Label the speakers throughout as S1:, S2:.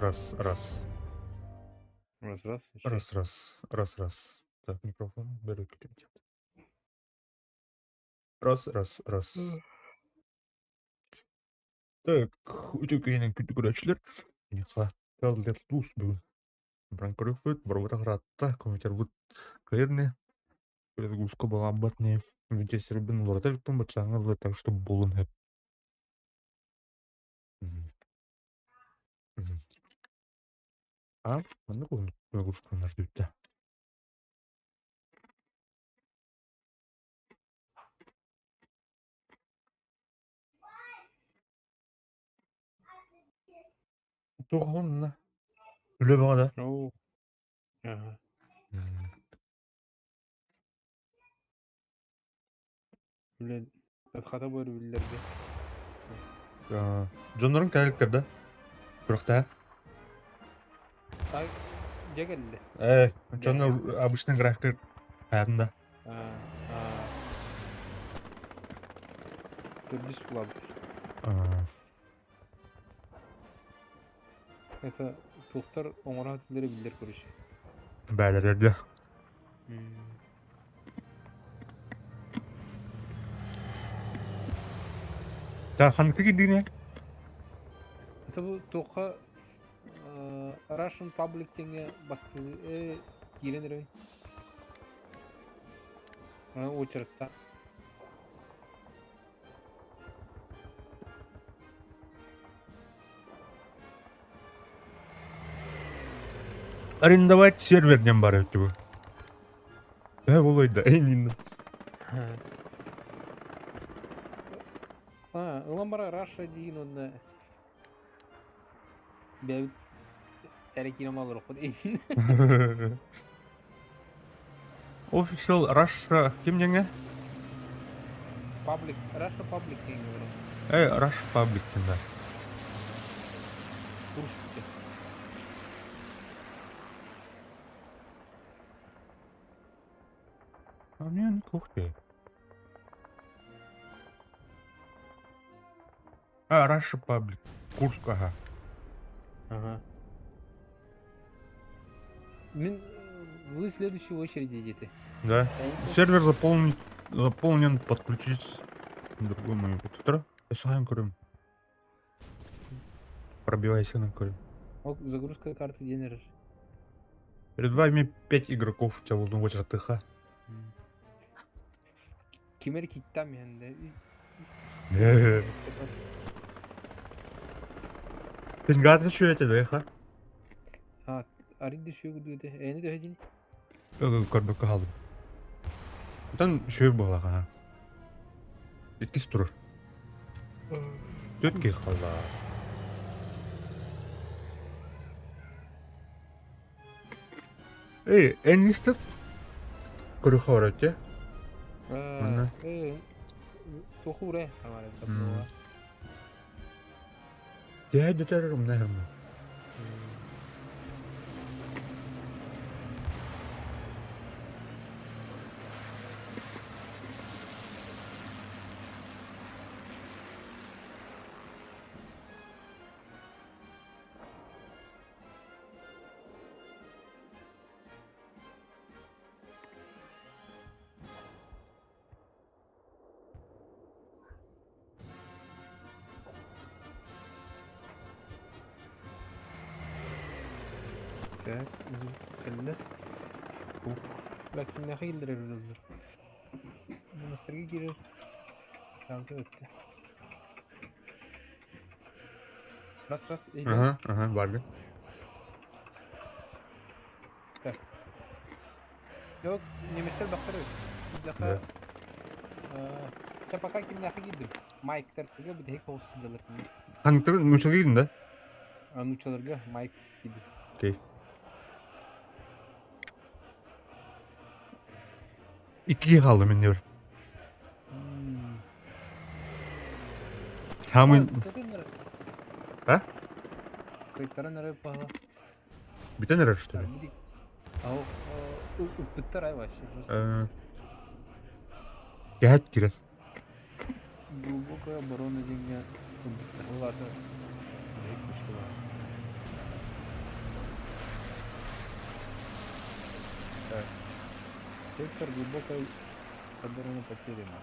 S1: Раз, раз.
S2: Раз, еще.
S1: Раз, раз. Раз, раз. Так, микрофон. Беру килимчик. Раз, раз, раз. Так, үтөкөйнен күтү көрөчлөр. Ниха. Калдер туз бүгүн. Бранкорыфыт, барбатагратта, комитер бут кырны. Предгуско багамбат не. Винчестер бин лортелпен бачаңа, так что болун хеп. А, мында кон предгусканар дүйттө. Тоғонна. Үлө багада.
S2: Oo. Aha. Bilen hata böyle bildirdi.
S1: Жонорун кайлыктерде. Бирокта.
S2: Ay geldi.
S1: Жонор обычный график аягында.
S2: Ha. Düz kullandı. Это тоқтар оңыра тілдері білдер көріші.
S1: Бәлерерде. Да, ханкы кидине.
S2: Это bu тоққа Russian Public теңе басты киленер өй. Очередта.
S1: Арендовать серверден бар өтүбү. Болойда, эйнин.
S2: Ulan bana Russia deyin onda. Ben terekine alır oku deyin.
S1: Official Russia kim деңе?
S2: Russia Public deyin olur.
S1: Russia Public да.
S2: Kurs bitti.
S1: Мен кухте. Russia Public. Курск, ага.
S2: Ага. Вы в следующей очереди идете.
S1: Да. Сервер заполнен, подключить другой мою компьютер. Сахайм көрөм. Пробивайся на корем.
S2: Загрузка карты денежек.
S1: Перед вами 5 игроков, тебя будут в ТХ.
S2: Кимер киттам yani.
S1: Sen gata şu ete de ha?
S2: Araydı şu gidiyordu. Ne de hecin?
S1: Yok, korkak kaldım. Там şöyle bola ha. İkisi durur. Dört ki kala. En liste kuruş öğretti.
S2: Tohu re hamaरे सब
S1: Diğer detaylarım ne hem?
S2: Evet, kelle. Lakin ne hayırdır evlenir. Monastır'a girer. Kaldı öttü. Ras iyi.
S1: Aha, vardı.
S2: Yok, Nemesler bakarız. Bir daha. Çapaka kim daha gidiyor? Mike tarafıga bir de hek olsun diyorlar.
S1: Hangi tarafı Nuş'a girdin de?
S2: Nuş'alarga Mike gidiyor.
S1: Okey. İkiye kaldım ben diyor. Hamın... Ha?
S2: Kayıtlara nereye pahalı?
S1: Bir tane araç tabii.
S2: Bitter ay var.
S1: Gayet girer.
S2: Глубокая оборона деньги. Ладно. Сектор глубокой обороны потеряна.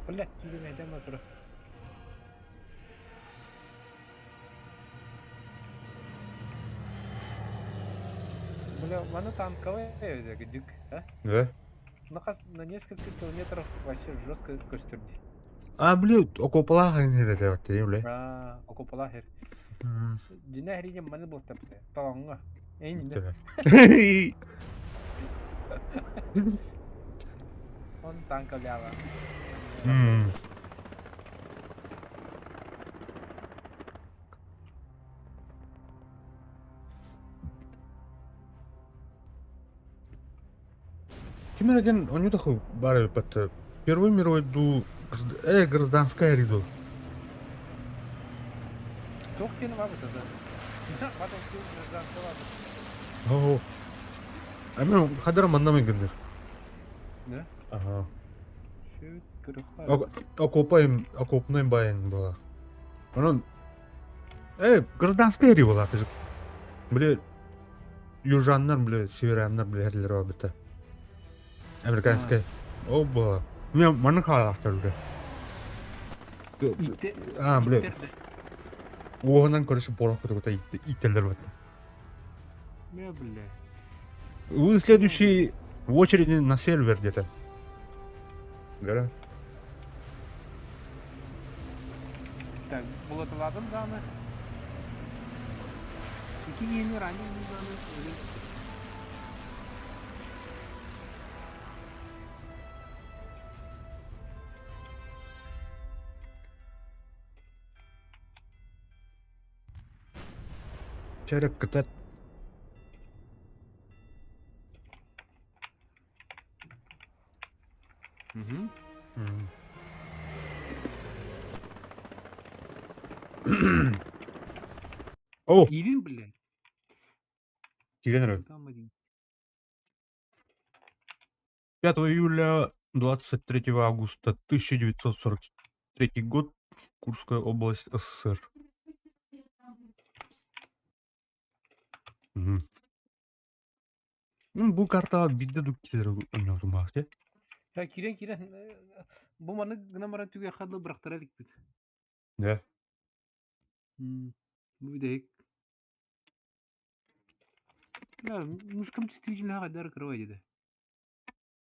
S2: Блядь, километр метров. Бля, она танковая, дик, а?
S1: Да?
S2: На несколько километров вообще жестко костюрди.
S1: А, блядь, окопалаға не де вот, блядь.
S2: Окопала хер.
S1: М,
S2: Дина херине маны был тапты. Таланга. Эй, не.
S1: да.
S2: Он танка ляла.
S1: М, Ким деген, он не такой бары патты. Первый мировой ду, гражданская риду.
S2: Кто хтен вам это, да? Потом все гражданского.
S1: Ого. А мен хадара мандамай гендер.
S2: Да?
S1: Ага.
S2: Шут, кырыха.
S1: Окопной байын была. Onun гражданская ри была. Бля, южаннар, бля, северяннар, бля, херлер бар бітті. Американская. О, была. Мен маны қалақтар, бля. А, бля. Оғынан көріші борық көті иттелдер бітті.
S2: Бля.
S1: Вы следующий в очереди на сервер где-то. Гора.
S2: Так, булатыладым даны. İki yeni randevu dаны.
S1: Çarak kıtat.
S2: Угу.
S1: О,
S2: Ирин, блядь.
S1: Киренер.
S2: Там один.
S1: 5 июля 23 августа 1943 год. Курская область СССР. Мгм. Бұл карта бидde дүктелер ойнадым бақ, те?
S2: Ya kiren. Bu manı gınamara tüge xadlı bıraktır elik bit.
S1: Да.
S2: Bu bir de hek. Ya muşkam çiftiyicim ne kadar kırva dedi.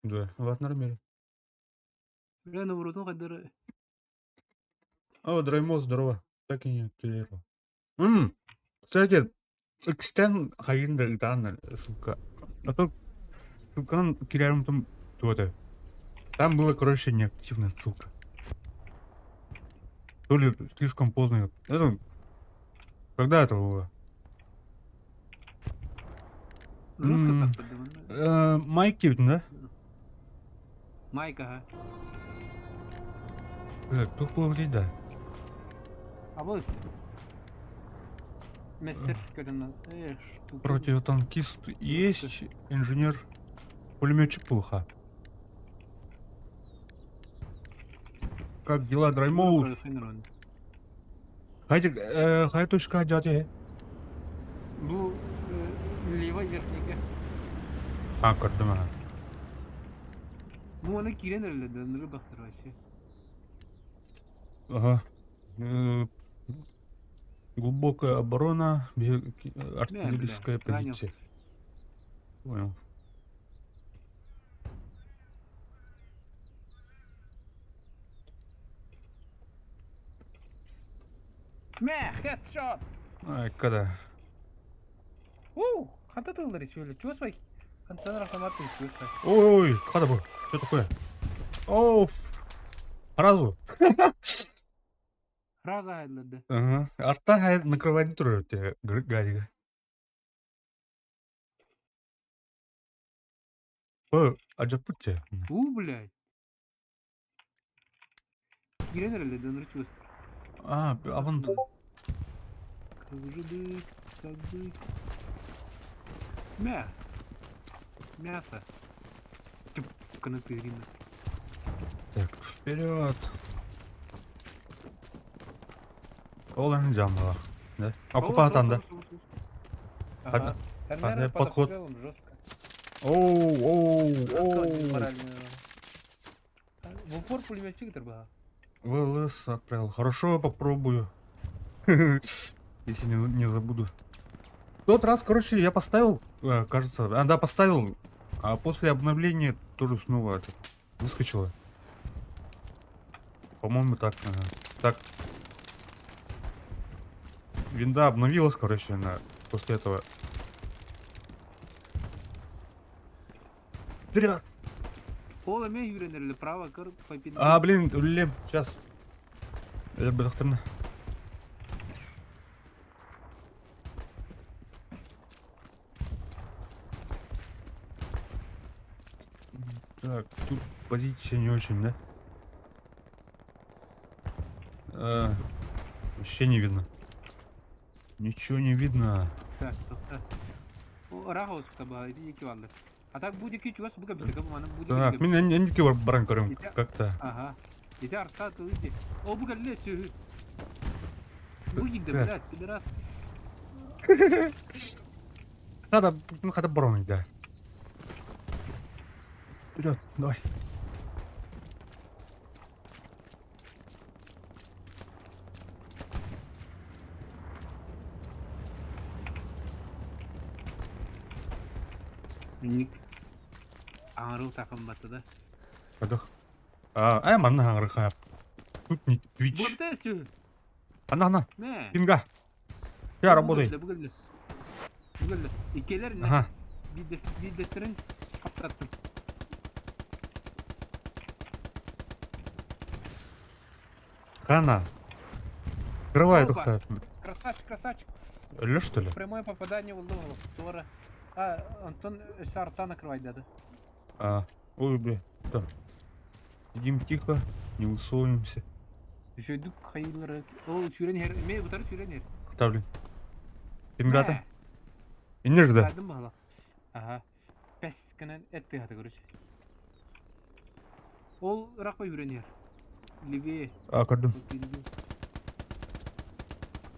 S1: Да. Ватнар мери.
S2: Ya ne vurudun kadar.
S1: О, Драймо, здорово. Так и не активировал. Кстати, Экстен хайында итан, сука. А то ссылкан киляем там что-то. Там было, короче, неактивная ссылка. То ли слишком поздно. Это... Когда это было?
S2: Русская так подумала.
S1: Майк Кивин, да?
S2: Майка, ha.
S1: Кто был да?
S2: А вот. Мессер, когда
S1: Противотанкист есть, инженер, пулеметчик плохо. Как дела, Драймоус? Хай точка дядя.
S2: Bu leva yerine.
S1: А, кардема.
S2: Bu ana kiren öyle döndürü baktır aşağı.
S1: Ага. Глубокая оборона, артиллерийская позиция. Понял.
S2: Headshot.
S1: Ай, когда?
S2: Хата тылдыр şöyle. Чувствуй. Хантан автоматный чувствуй.
S1: Ой, когда был? Что такое? Оф. Сразу.
S2: Раза ayarladı.
S1: Ага. Арта накрывать не трогает тебя, Гарига. Аджапутте.
S2: Блядь. Kiren öyle döndürü çözdür.
S1: А вон...
S2: Кыжыдык, садык. Мясо. Тюп, канаты рина.
S1: Так, вперед. Ол әні жамбала. Да. Оккупантан, да.
S2: Ага.
S1: Подходит.
S2: Под обстрелом жестко.
S1: Оу.
S2: Жестко морально. В упор пулеметчик был.
S1: ВЛС отправил. Хорошо, попробую. Если не забуду. В тот раз, короче, я поставил, кажется, да, поставил, а после обновления тоже снова это выскочило. По-моему, так. Так. Винда обновилась, короче, после этого. Вперед!
S2: Пола мен юренерлі право кыр попин.
S1: Блин, өлем, сейчас. Я бы доктор. Так, тут позиция не очень, да? Вообще не видно. Ничего не видно.
S2: Так, так. О, рахос таба, иди iki varlık. Atak bu iki çuvas bu kadar kapı bana bu
S1: Так, меня не баран корым как-то.
S2: Ага. Иди арта ты иди. О, bu kadar lesi. Bu gitti biraz, biraz.
S1: Надо барон, да. Вперед, давай.
S2: Ник. Аңыру takım batıda.
S1: Подох. Манна хангрыхап. Тут не Twitch.
S2: Bu kadar lesi.
S1: Ана.
S2: Ne?
S1: Пинга. Я работай.
S2: Bu kadar. Bu kadar. İkiler ne?
S1: Ага.
S2: Bir desterin kaptattım.
S1: Хана. Открывай,
S2: Опа.
S1: доктор.
S2: Красавчик.
S1: Лё, что ли?
S2: Прямое попадание в голову. Sonra. Антон арта накрывать надо.
S1: Ой, бля. Так. Сидим тихо, не высовываемся.
S2: Düşürdük hayırları. O süren her. Me bu taraf süren her.
S1: Ставлю. Пингата. İnir de.
S2: Geldim bağla. Aha. Pes kanan et bir hata görüş. Ol rakma süren her. Livi.
S1: Gördüm.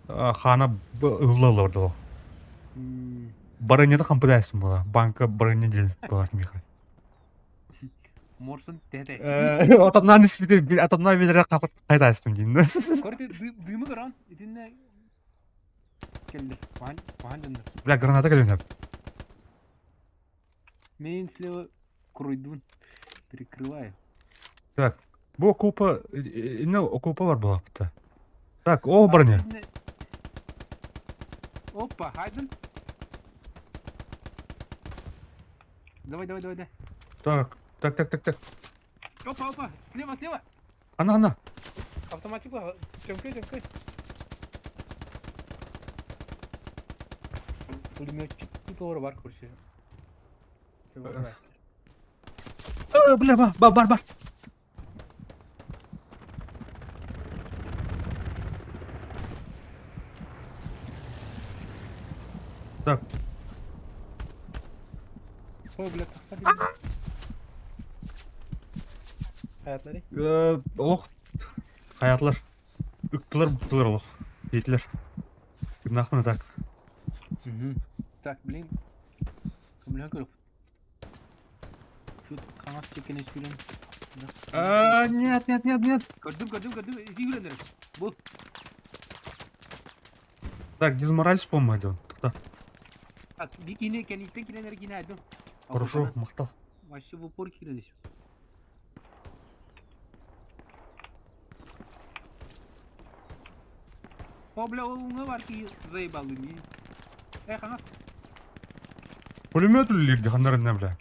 S1: Хана ыллалы орды ол. Барынеды қампыдайсың бұла. Банка барыне дел болатын меха.
S2: Morsun dede.
S1: Атамнан іспеті, атамнан белері қайдайсың дейін.
S2: Көрді büyümü kıran. İdinle. Geldi. Vahan döndü.
S1: Бля, граната кәлініп.
S2: Мен слева круйдун. Перекрываю.
S1: Так, бұл окупа, окупа бар бұла бұта. Так, о барыне.
S2: Опа, хайден. Давай.
S1: Так.
S2: Опа. Слева.
S1: Ана.
S2: Автоматик var. Çönkü. Пулеметчик doğru var kurşun.
S1: Бля, бар. Так.
S2: O bile taksa bile. Hayatları.
S1: Олық. Қаятлар. Үктілер олық. Дейтілер. Нахмына так.
S2: Так, блин. Кымля көріп. Şu kanat çekene süren.
S1: Нет.
S2: Gördüm. İzi yürenlerim. Bu.
S1: Так, дезмораль по-моему, он.
S2: At, bir yine kendikten kirenleri yine aldım.
S1: Хорошо, мақтал.
S2: Вообще в упор кирелись. O bile ne var ki zayıf değil. Kanat.
S1: Пулемет үлілерді қандарында, бля.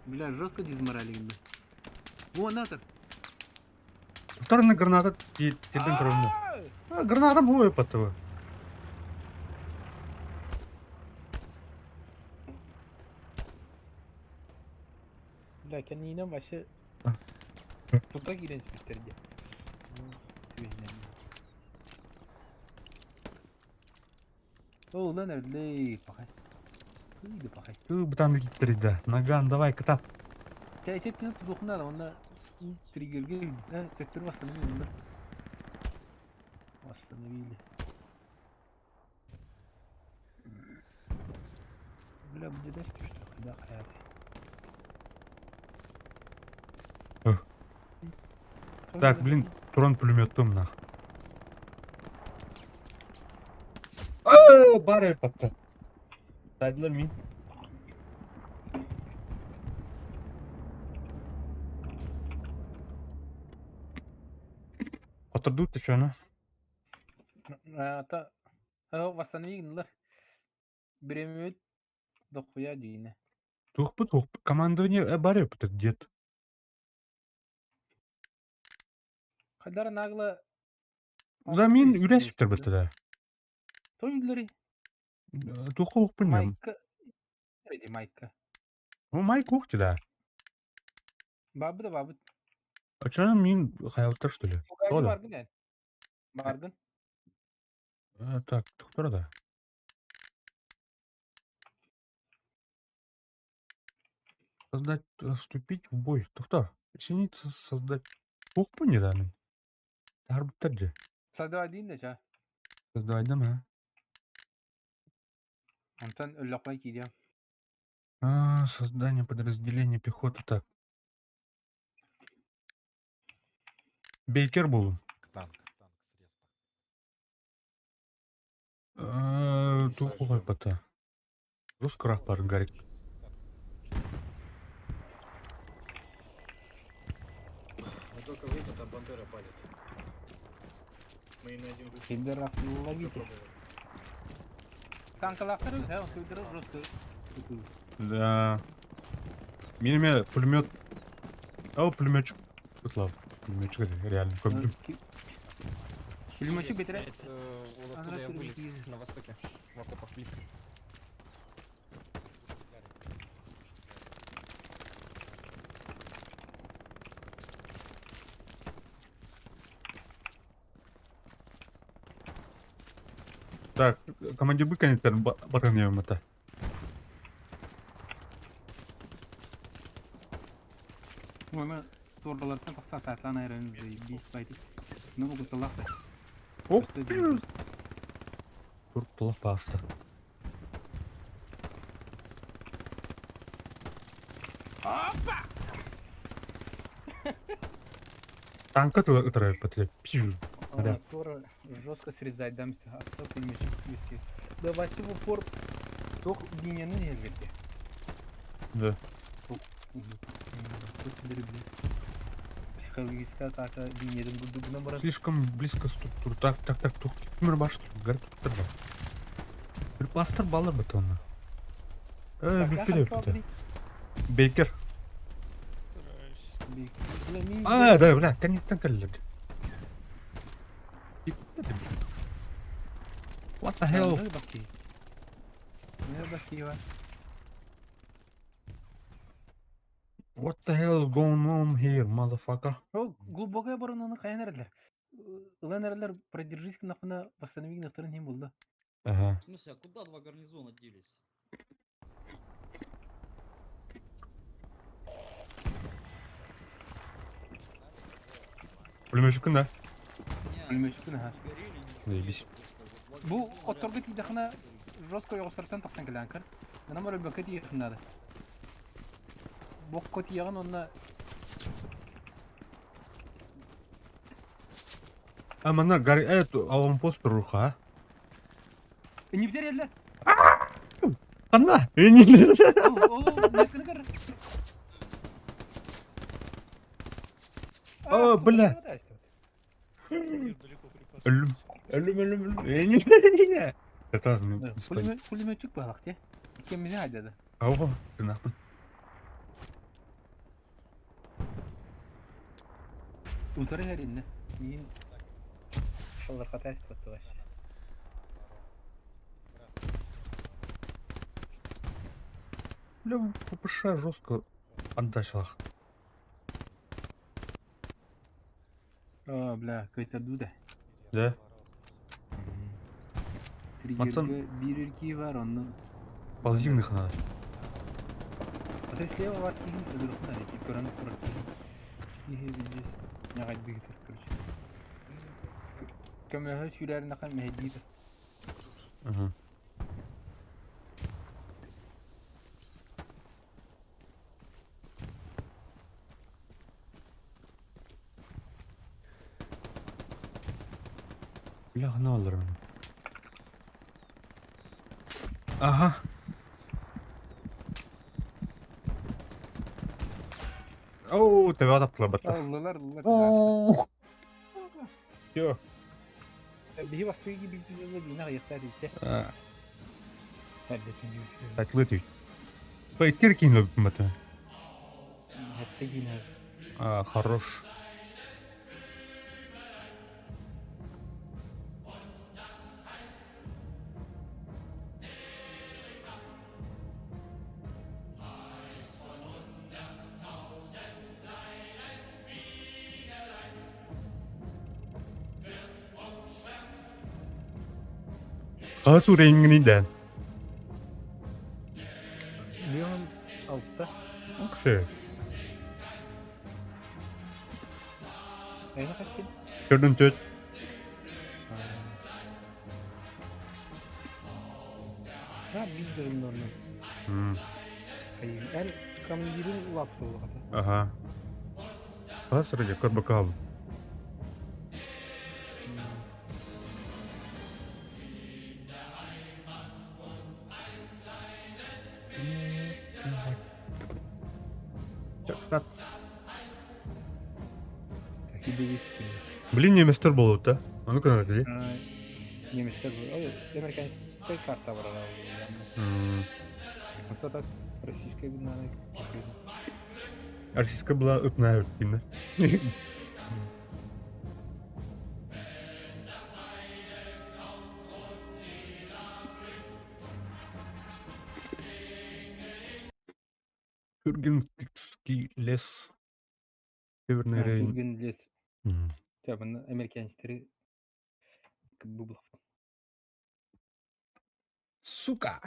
S2: Бля, жестко дезморалили. Вон это.
S1: Вторая граната терден кровно. Граната бой потова.
S2: Bля, kendine başı tutak iğrenç gösterdi. О, lan öyle bakay. İyiydi bakay.
S1: Бутанды киттірді. Наган, давай, катат.
S2: Tehdit nasıl dokundu adam onda trigger gibi. Tektör bastım onda. Восстановили. Бля, где дальше что? Да, hayat.
S1: Так, блин, Туран пулеметтом нах. Бар патта. Тайдылар мин. Отырдуу течаны.
S2: Ата, восстановили. Беремет дохуя дейіне.
S1: Тухпут, командование бар патта дед.
S2: Қайдар нағылы...
S1: Да мен үйрәсіптер бітті да.
S2: Той үйлері.
S1: Туху оқпын ем.
S2: Майка. Реди майка.
S1: Майк оқты да.
S2: Бабы да бабы.
S1: Ачаны мен хаялттар, что ли?
S2: Фугаги баргын ән. Баргын.
S1: Так, тухтар да. Создать, вступить в бой. Тухтар. Синица создать. Оқпын не да мен. Тарбыттар же.
S2: Садыва дейін де жа.
S1: Создайдым, а?
S2: Онтан өллақлай кейдем.
S1: Создание подразделения пехоты. Так. Бейкер болун.
S3: Танк средства.
S1: Туху хайпата. Русскарах бар гарик.
S3: Но только выйдет, а Бандера палит. Мы и найдем выход.
S2: Кейдер рақсылыға кейді.
S3: Попробовать.
S2: Танкалақтары, әу, көйдірі русты.
S1: Да. Меніме пулемет. Пулеметчик. Кытлав. Пулеметчик это реально. Көбдім.
S2: Пулеметчик бетірі.
S3: Вот
S2: Ага,
S3: откуда я
S2: ты
S3: вылез,
S2: видишь.
S3: на востоке, в окопах близко.
S1: Так, командир быканеттер батын ем это.
S2: Оны тордалардан тақса сәтлан айрын бейс байтып. Нұғы құтылақ да.
S1: Оп. Турк толық басты.
S2: Опа!
S1: Танка тырайып патреп. Пиу.
S2: Она тоже жестко срезать дамся. А что пулеметчик близкий? Давайте в упор. Тох гинены не зверьте.
S1: Да.
S2: Психологическая атака гинеден гудугuna барат.
S1: Слишком близко структура. Так, тух. Кимір баш тұр. Гар тұқтыр да. Bir bastır балыр бұты оны. Бекпеле бұты. Бейкер. Да, бля, коннектен кәлілерді. What the hell?
S2: Ne bakayım? Ne bakayım var?
S1: What the hell is going on here, motherfucker?
S2: О, глубокая баронаны каян әрелер. Улан әрелер продержись нахуна восстановить нахтарын хем болды.
S1: Ага.
S4: В смысле, а куда два гарнизона делись?
S1: Пулеметчик да?
S4: Не,
S2: Пулеметчик, ага.
S4: горели ничего.
S1: Заебись.
S4: Вот
S2: Бу
S4: гарнизон
S2: оторды
S4: рядом.
S2: тидахана жестко йогостартан тақтан келянкар. Нана мөр бөкет йыхнады. Бок кот яган онна
S1: Мана гарри, аванпост тұруға.
S2: не битер әлі.
S1: Ана!
S2: О, нәкіні көр.
S1: бля. Ölüm. Не. Это,
S2: Пулеметчик бағлақ те. Кеміне айдады.
S1: Ау, ты нахуй.
S2: Утары әрінді. Мен шалдар қата әстіпатты баш.
S1: Бля, ППШ жестко отдачилах.
S2: О, бля, көйтерді де.
S1: Да?
S2: Триггерге бір еркей бар, оны...
S1: Позивных надо.
S2: Ата слева бар кейін өдіріқін әрекет көранып тұрар кейін. Еге бендес. Неғайт бегі тұр, короче. Kömöhü sürerine kan mehdiydi.
S1: Ага. Silahını alırım. Aha. Oo, tebe adaptılar batta.
S2: Allılar.
S1: Oo. Yo.
S2: Bir bastığı gibi bir yılda bina yeter işte. Herdesin gibi bir şey.
S1: Tatlı tüy. Пойтеркин любит мата.
S2: Hatta yine.
S1: Хорош. Kasu renginden.
S2: Leon altta.
S1: Şey.
S2: Ayna kaç kim?
S1: Gördün tüt.
S2: Ha bir durumda onun.
S1: Hmm.
S2: Hayır. El kamilgirin laptı o kadar.
S1: Ага. Kas raja kor bakal. Чакат.
S2: Hideyi sıkıyor.
S1: Блин, неместер болот та. А ну-ка на ти.
S2: Немецler bu. Ay, Amerikan tek kartta var herhalde. Hatta так российская бинная.
S1: Российская была ытная өткенде. Кюргенский лес. Северный район.
S2: Gürgen les.
S1: М.
S2: Ya bunda Amerikan işleri bu.
S1: Сука!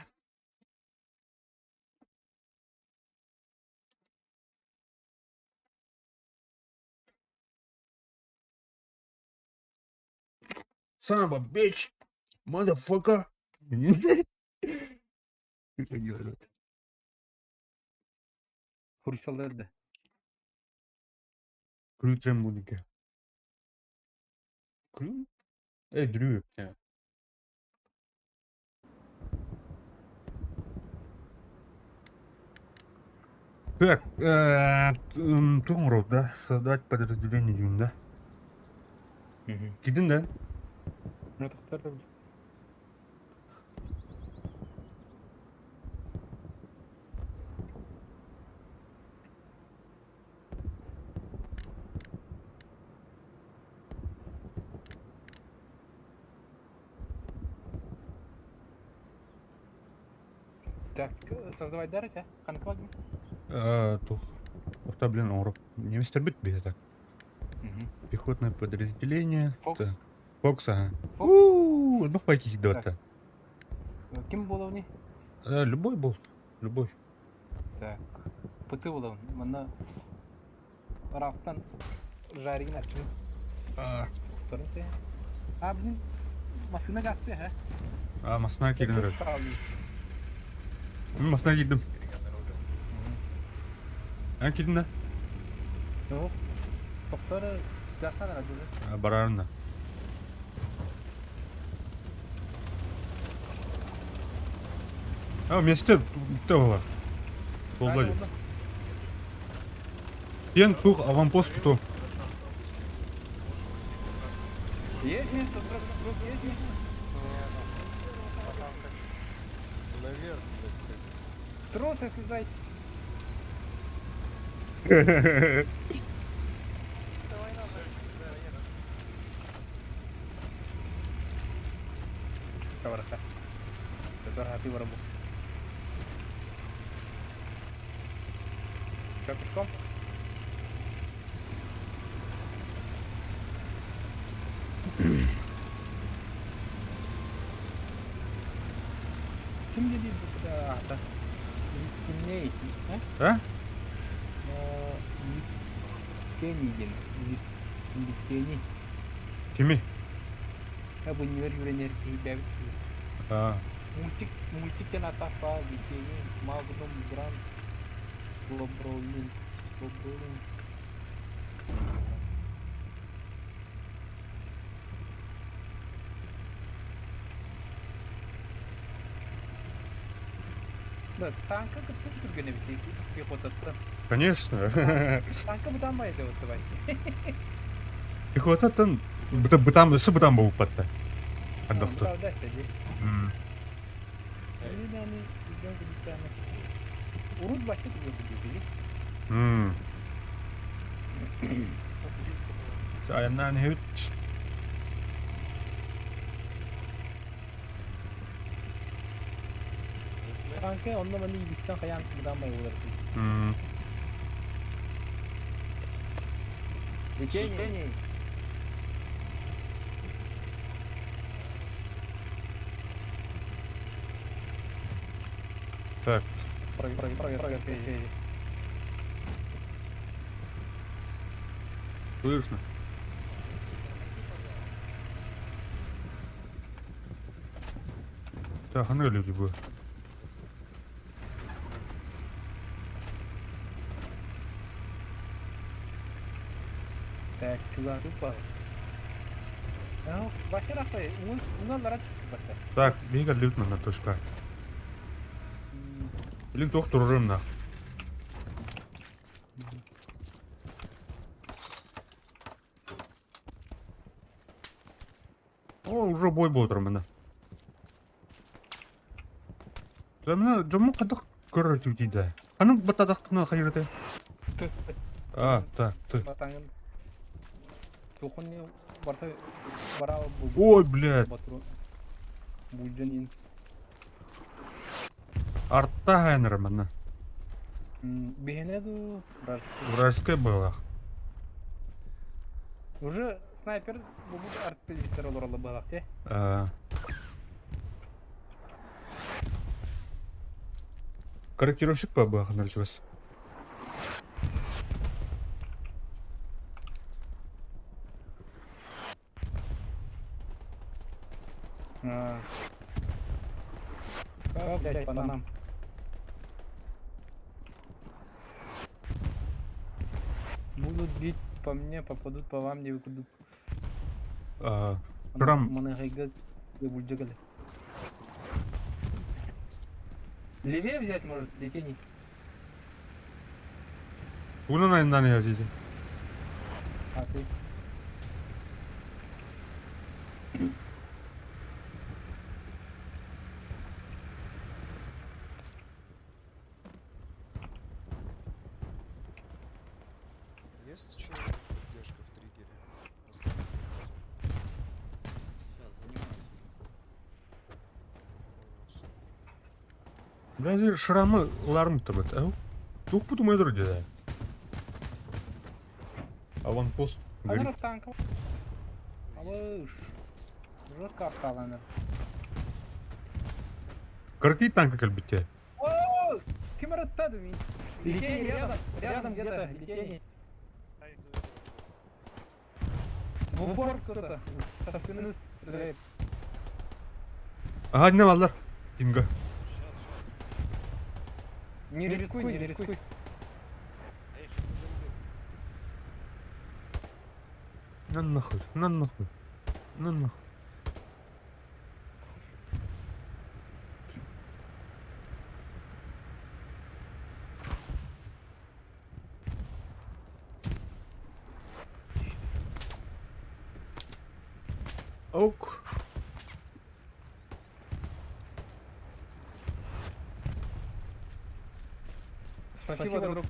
S1: Son of a bitch! Motherfucker! Что делают?
S2: Hurisallar da.
S1: Крутим музыки. Кру? Дрю. Так, Томров, да? Создать подразделение Юн, да? Gidin de.
S2: Ne tuktar da. Так, создавать дарыч, а? Канкваг.
S1: Тух. Охта, блин, Оров. Не мистер Бит бе так. Пехотное подразделение.
S2: Фокс.
S1: Так. Фокс, ага.
S2: Фокс.
S1: Ну, каких
S2: Так.
S1: дота.
S2: Kim bulavni?
S1: Любой был. Любой.
S2: Так. Pıtı bulavni. Bana raftan jarigin açın. Sorun sen. Abinin masına gazete ha.
S1: Masına
S2: Çok
S1: girdim.
S2: sağ olun.
S1: Masına girdim. Ben girdim de.
S2: Yok. Doktora gazete aradı.
S1: Bararında. Месте того. Солдали. Ен тух аванпост тут.
S2: Есть место, есть место.
S3: Наверх,
S2: Тросы создать. Kabaraka. Tetor hati barabu. Kapkom. Kim jadi bu atas? Ini,
S1: А?
S2: Kenny gel. Kenny.
S1: Kimi?
S2: Bu niver yürenler teyip
S1: А,
S2: Мультиктен атаfa битени Magnum Grand Globulin Да, танка кыттын түргене битейки пехотаттан.
S1: конечно.
S2: Танка бутанбайды отыбай.
S1: Пехотаттан бытам ысы бытам болуп батты. Андакты.
S2: Правда, сәде. Урут башы түгел битейки.
S1: Аяннан хет.
S2: Танка онда мені бистен қаян бутанбай олар. Лечение.
S1: Так,
S2: Проверь.
S1: слышно. Так, ну люди бы.
S2: Так, кызар тупа. Башыр ақпай, ұналара түшкі башыр.
S1: Так, бега лютно на точка. Блин, доктор Рымна. О, уже бой будет, Романа. Да мына жаман кадак көрөтү дейді. Аны батадактына кайрыды. А, так, ты.
S2: Батаңын. Тоқын не барса бара бұл.
S1: Ой, блядь.
S2: Батыру. Бұлжанин.
S1: Артта хайны, Романа.
S2: Бегенеду.
S1: Вражеская была.
S2: Уже снайпер бұл артиллеристер оларалы бағақ, те?
S1: Корректировщик по баху началось.
S2: Как, блядь, по нам? Будут бить по мне, попадут по вам, не выпадут.
S1: Шрам.
S2: Моногайга выжигали. Левее взять может, летений.
S1: Уна на не хотите?
S2: А ты?
S5: Есть человек поддержка в триггере?
S4: Сейчас занимаюсь.
S1: Блядь, шрамы ларм-то бит, ау? Тух путумайдыр деді. Аванпост.
S2: Анар танков. Алыш. Жестко обсталаныр.
S1: Какие танки кальбите?
S2: О! Кем растады меня? Летение рядом где-то, летение. В упор кто-то. Со спины стреляет.
S1: Ага, не алдар. Инга.
S2: Не рискуй.
S1: На нахуй. Ок.
S2: Спасибо, друг.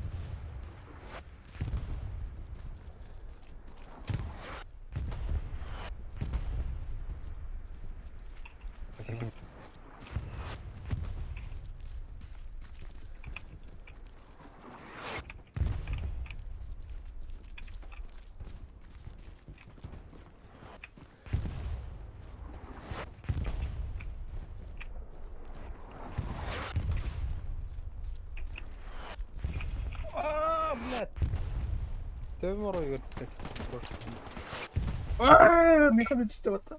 S2: Блядь. Ты морой вертик.
S1: Механик что-то.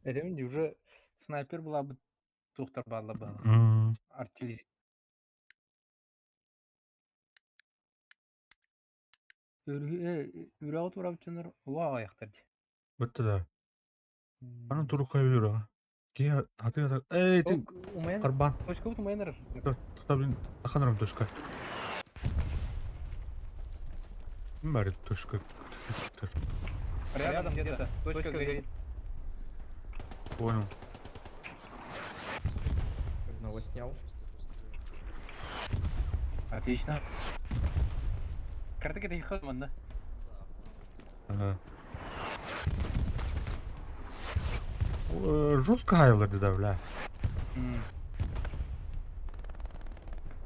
S2: Эремен уже снайпер была бы тухтар бала бала.
S1: М,
S2: Артиллерист. Үрі аут урабчыныр уа аяқтарды.
S1: Бітті да. Аны туру қойып жүр. Ке, хаты эй, ты
S2: Ок, умайын.
S1: Карбан.
S2: Точка бут умайыныр.
S1: Тахтабин таханырым төшкө. Бәрі төшкө.
S2: Рядом где-то. Точка горит.
S1: Понял.
S6: Одного снял.
S2: Отлично. Картык это их манда.
S1: Ага. Жестко гайларды да, бля.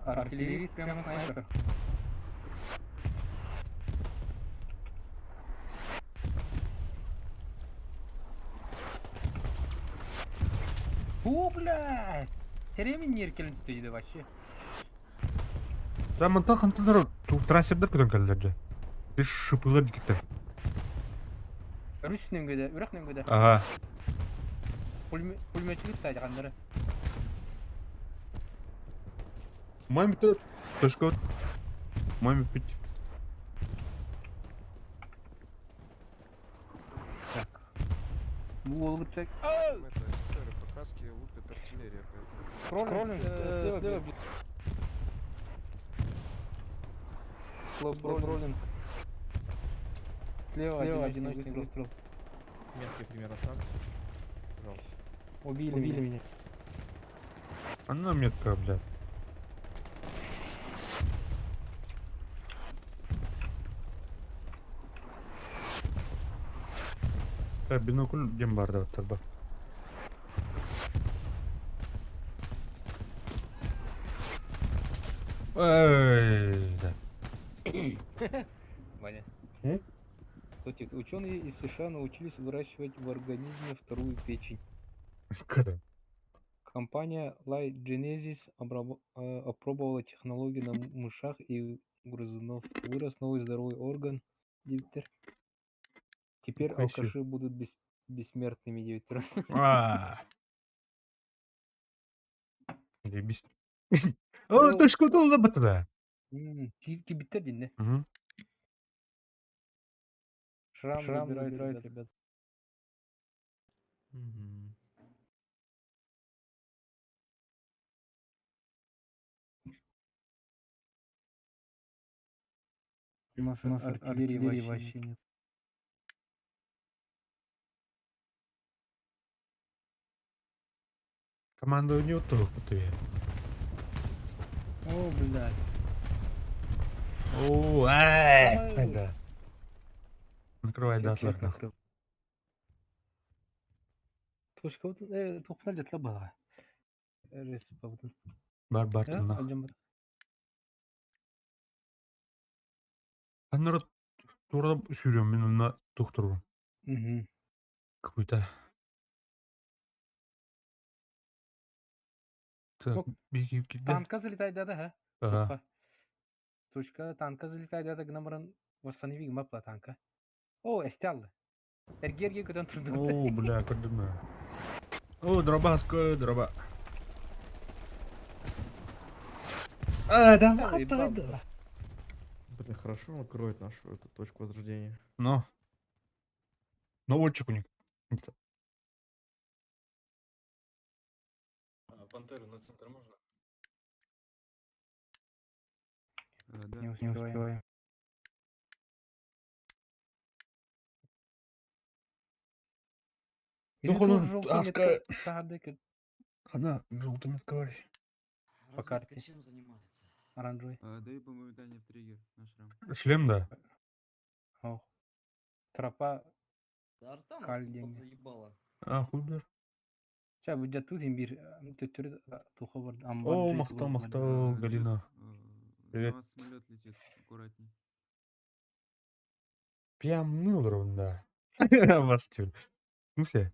S2: Артиллерист прямо снайпер. О, блядь! Теремен неркелін түтейді вообще.
S1: Там мынтан қантылар трассердер көтен кәлдерді. Бір шыпылар дикеттен.
S2: Үрүстүнөн көдө, үрөкнөн көдө.
S1: Ага.
S2: Пулеметчик тайды кандыры.
S1: Май бітті. Төшкө. Май бітті.
S2: Так. Бул болуп чек.
S5: Там это офицеры по каске лупят артиллерия, поэтому...
S2: Скроллинг, слева. Скроллинг. Слева одиночный выстрел.
S6: Метки примерно там. Пожалуйста.
S2: Убили меня.
S1: Она метка, бля. Бинокль дем бар да тарба. Эй, да.
S2: Ваня.
S1: М?
S2: Кстати, ученые из США научились выращивать в организме вторую печень.
S1: Когда?
S2: Компания Light Genesis опробовала технологию на мышах и грызунов. Вырос новый здоровый орган. Диктор. Теперь
S1: Нихуя себе.
S2: алкаши будут бессмертными, диктор.
S1: Ебись. О, төшкө толда бітті да.
S2: Кибиттер дейін, не?
S1: Мгм.
S2: Шрам забирает, ребят.
S5: Мгм.
S2: У нас артиллерии вообще нет.
S1: Команда не отдых, ты.
S2: О, блядь.
S1: О,
S2: Ай.
S1: хайда. Накрывай датлар.
S2: Точка вот, тоқпал жетла бала. Респа вот.
S1: Бар тынна. Аннары турап сүйрем мен онна доктор.
S2: Угу.
S1: Какой-то. Так,
S2: Оп.
S1: беги киде.
S2: Танка залетает, да?
S1: Ага.
S2: Точка, танка залетает, да, гномран. Восстанови мапла танка. О, эстялы. Эргерге көтөн турду.
S1: О, бля, көрдүм. О, дроба.
S2: Давай,
S1: да.
S6: Блин, хорошо он кроет нашу эту точку возрождения.
S1: Но. Наводчик у них.
S3: Пантеру на центр можно?
S2: Не успеваем.
S1: Ну, он аска.
S2: Садык,
S1: Хана, желтыми говори.
S2: По карте.
S4: Разведка чем занимается?
S2: оранжевый.
S7: Дай по моментально в триггер на шрам.
S1: Шлем, да.
S2: О. Тропа.
S4: Да арта нас
S2: Каль
S4: тут
S2: деньги.
S4: подзаебала.
S1: А, хуй бер.
S2: Сейчас будет тут имбирь. Төтөрү тухо бар.
S1: О, мақтал, Галина. Привет.
S7: На вас самолет летит, аккуратней.
S1: Прям мылрон, да. Вас тюль. В смысле?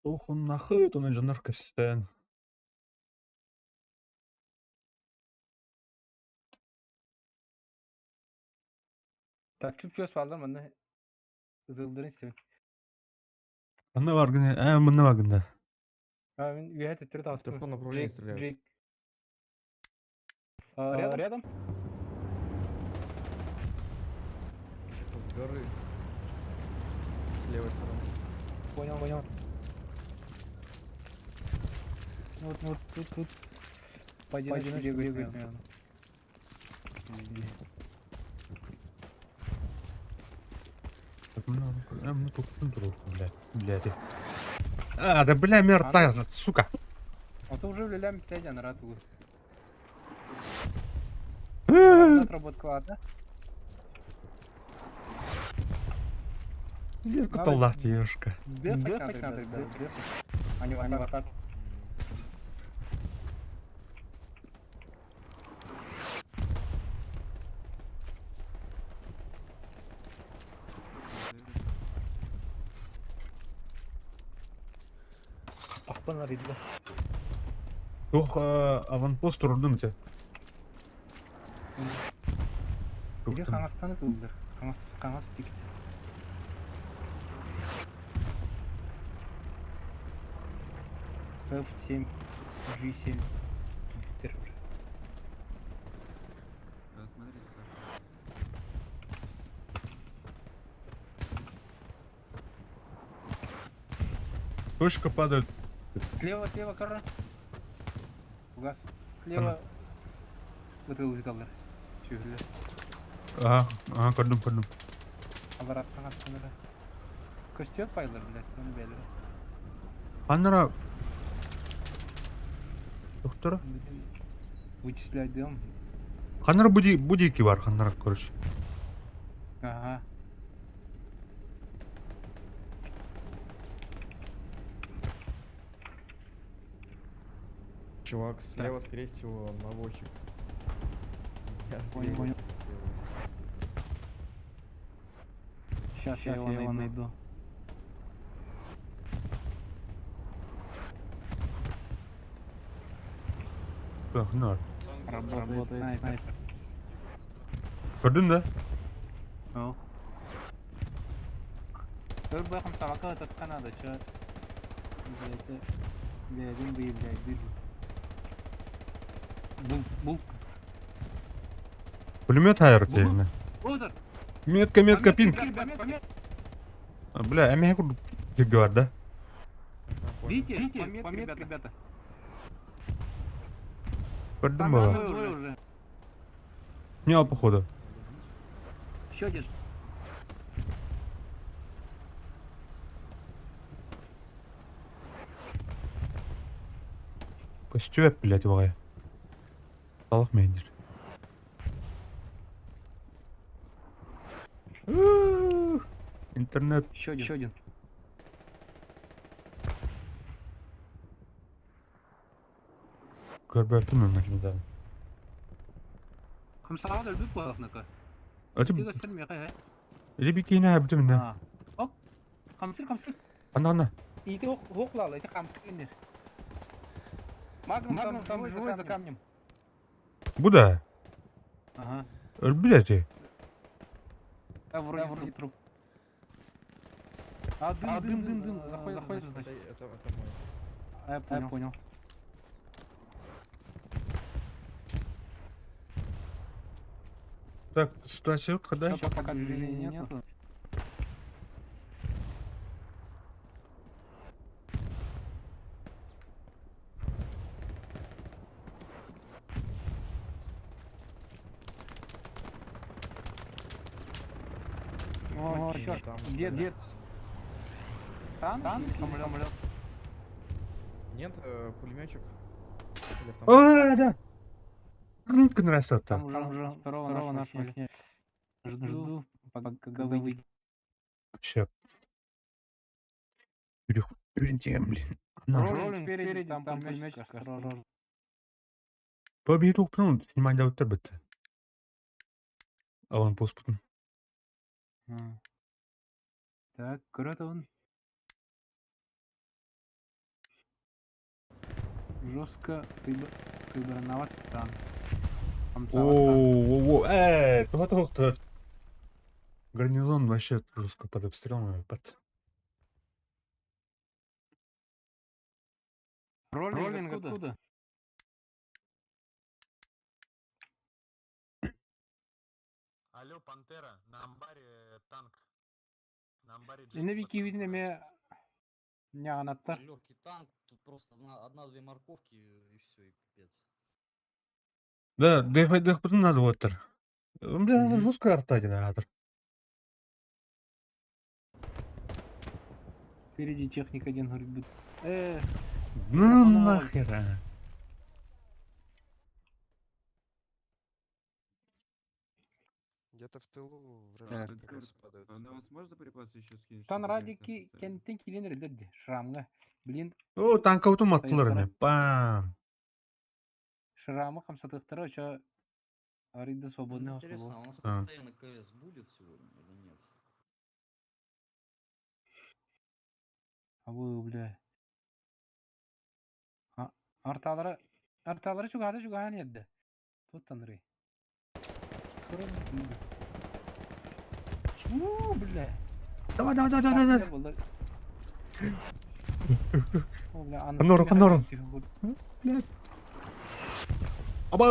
S1: Охун нахыт, оны жанар кастен.
S2: Так, чүп чөс балдар мында ызылдырын сен.
S1: Аны баргын, мына баргында.
S2: Мен уехать от этого.
S6: В каком направлении стреляют?
S2: Джейк. Рядом?
S6: Это с горы. С левой стороны.
S2: Понял. Вот тут. Поодиночке бегает, наверное.
S1: Мына тоқтың тұру, блядь. Да бля, мертая, сука.
S2: А то уже влюбляем пятя на рату.
S1: Здесь
S2: Отработка, ладно?
S1: куталлах девушка.
S2: Бефать надо, бефать. Они в атаку. Ақпанар еді.
S1: Жоқ, аванпост тұрдым те.
S2: Где Қаңастаны көлдер? Қаңас тек. F7, G7. Теперь уже.
S7: Смотрите как.
S1: Точка падает.
S2: Слева, корра. Угас. Слева. Вот это улетал. Чувствую.
S1: Көрдім.
S2: Алар аттан аттаныр. Көстеп байлар, блядь, соны бәлі.
S1: Қаныра... Доктора?
S2: Вычислять дем.
S1: Қаныра будики бар, қаныра, короче.
S2: Ага.
S6: Чувак слева, скорее всего, наводчик. Я
S2: Понял.
S6: слева.
S2: Сейчас я его найду.
S1: Қанар.
S2: Работает снайпер.
S1: Көрдің да?
S2: Ну. Бір бақым сабаққа татқан ады, ча. Блядь, вижу. Бұл.
S1: Пулемет хайыр тегіне.
S2: Отыр.
S1: Метка, пинг.
S2: Помет.
S1: Бля, әмеге күрді кегі бар да.
S2: Видите, помет, ребята.
S1: Көрдің ба?
S2: Уже.
S1: Не, походу.
S2: Еще один.
S1: Көстеп, блядь, бағай. Салық мендер. Интернет.
S2: Еще один.
S1: Көрбәптім өмірінде.
S2: Қымсаға да үлбіп болақнықа.
S1: Өтіп,
S2: Тегі сірмей қай.
S1: ребекейіне әбітім не?
S2: Оп. Қамсыр.
S1: Ана.
S2: Иди оқлалы, эти қамсыр кендер. Магнум там живой за камнем.
S1: Бұ да?
S2: Ага.
S1: Өлбіләте.
S2: Вроде труп. Дым. Заходит, значит.
S6: Это мой.
S2: Я понял.
S1: Так, ситуация вот когда?
S2: Сейчас пока движения нету. О, черт,
S6: там.
S2: где? Там? Самолет.
S6: Нет, пулеметчик. Или автомат?
S1: О, да. Красота.
S2: Там уже второго нашего сняли. Жду, когда выйдет.
S1: Вообще. Перейдем, блин.
S2: Роллинг спереди, там пулеметчик. Осторожно.
S1: Победу упнул, снимать да вот бітті. Алан поспутын.
S2: Так, көреді он. Жестко кыбырноват танк.
S1: О, туга. Гарнизон вообще жестко под обстрелом.
S2: Роллинг откуда?
S3: Алло, Пантера, на амбаре танк. На амбаре джип.
S2: Эне вики видне ме няганаттар.
S4: Легкий танк, тут просто одна-две морковки и все, и пипец.
S1: Да, дэх потом надо вот. Бля, жестко арта генератор.
S2: Впереди техник один говорит будет.
S1: Ну
S2: понял.
S1: нахера.
S5: Где-то в тылу
S7: Так,
S5: вражеские
S7: Курт,
S5: припасы падают.
S7: а на вас можно припасы еще скинуть?
S2: Тан
S7: чтобы
S2: радики
S7: реактор поставить?
S2: кенттен килинер дедди. Шрамга. Блин,
S1: О, танка утум аттылар
S2: Стояттар.
S1: эми. Пам.
S2: шрамы хамсатыктары очо ариды
S4: Ну,
S2: свободный
S4: интересно, а у нас
S1: А.
S4: постоянно КС будет сегодня или нет?
S2: А вы, бля. Арталары чугады еді. Тут танры. Бля.
S1: Давай.
S2: Болды. О, бля,
S1: Норм.
S2: Блядь.
S1: Аба.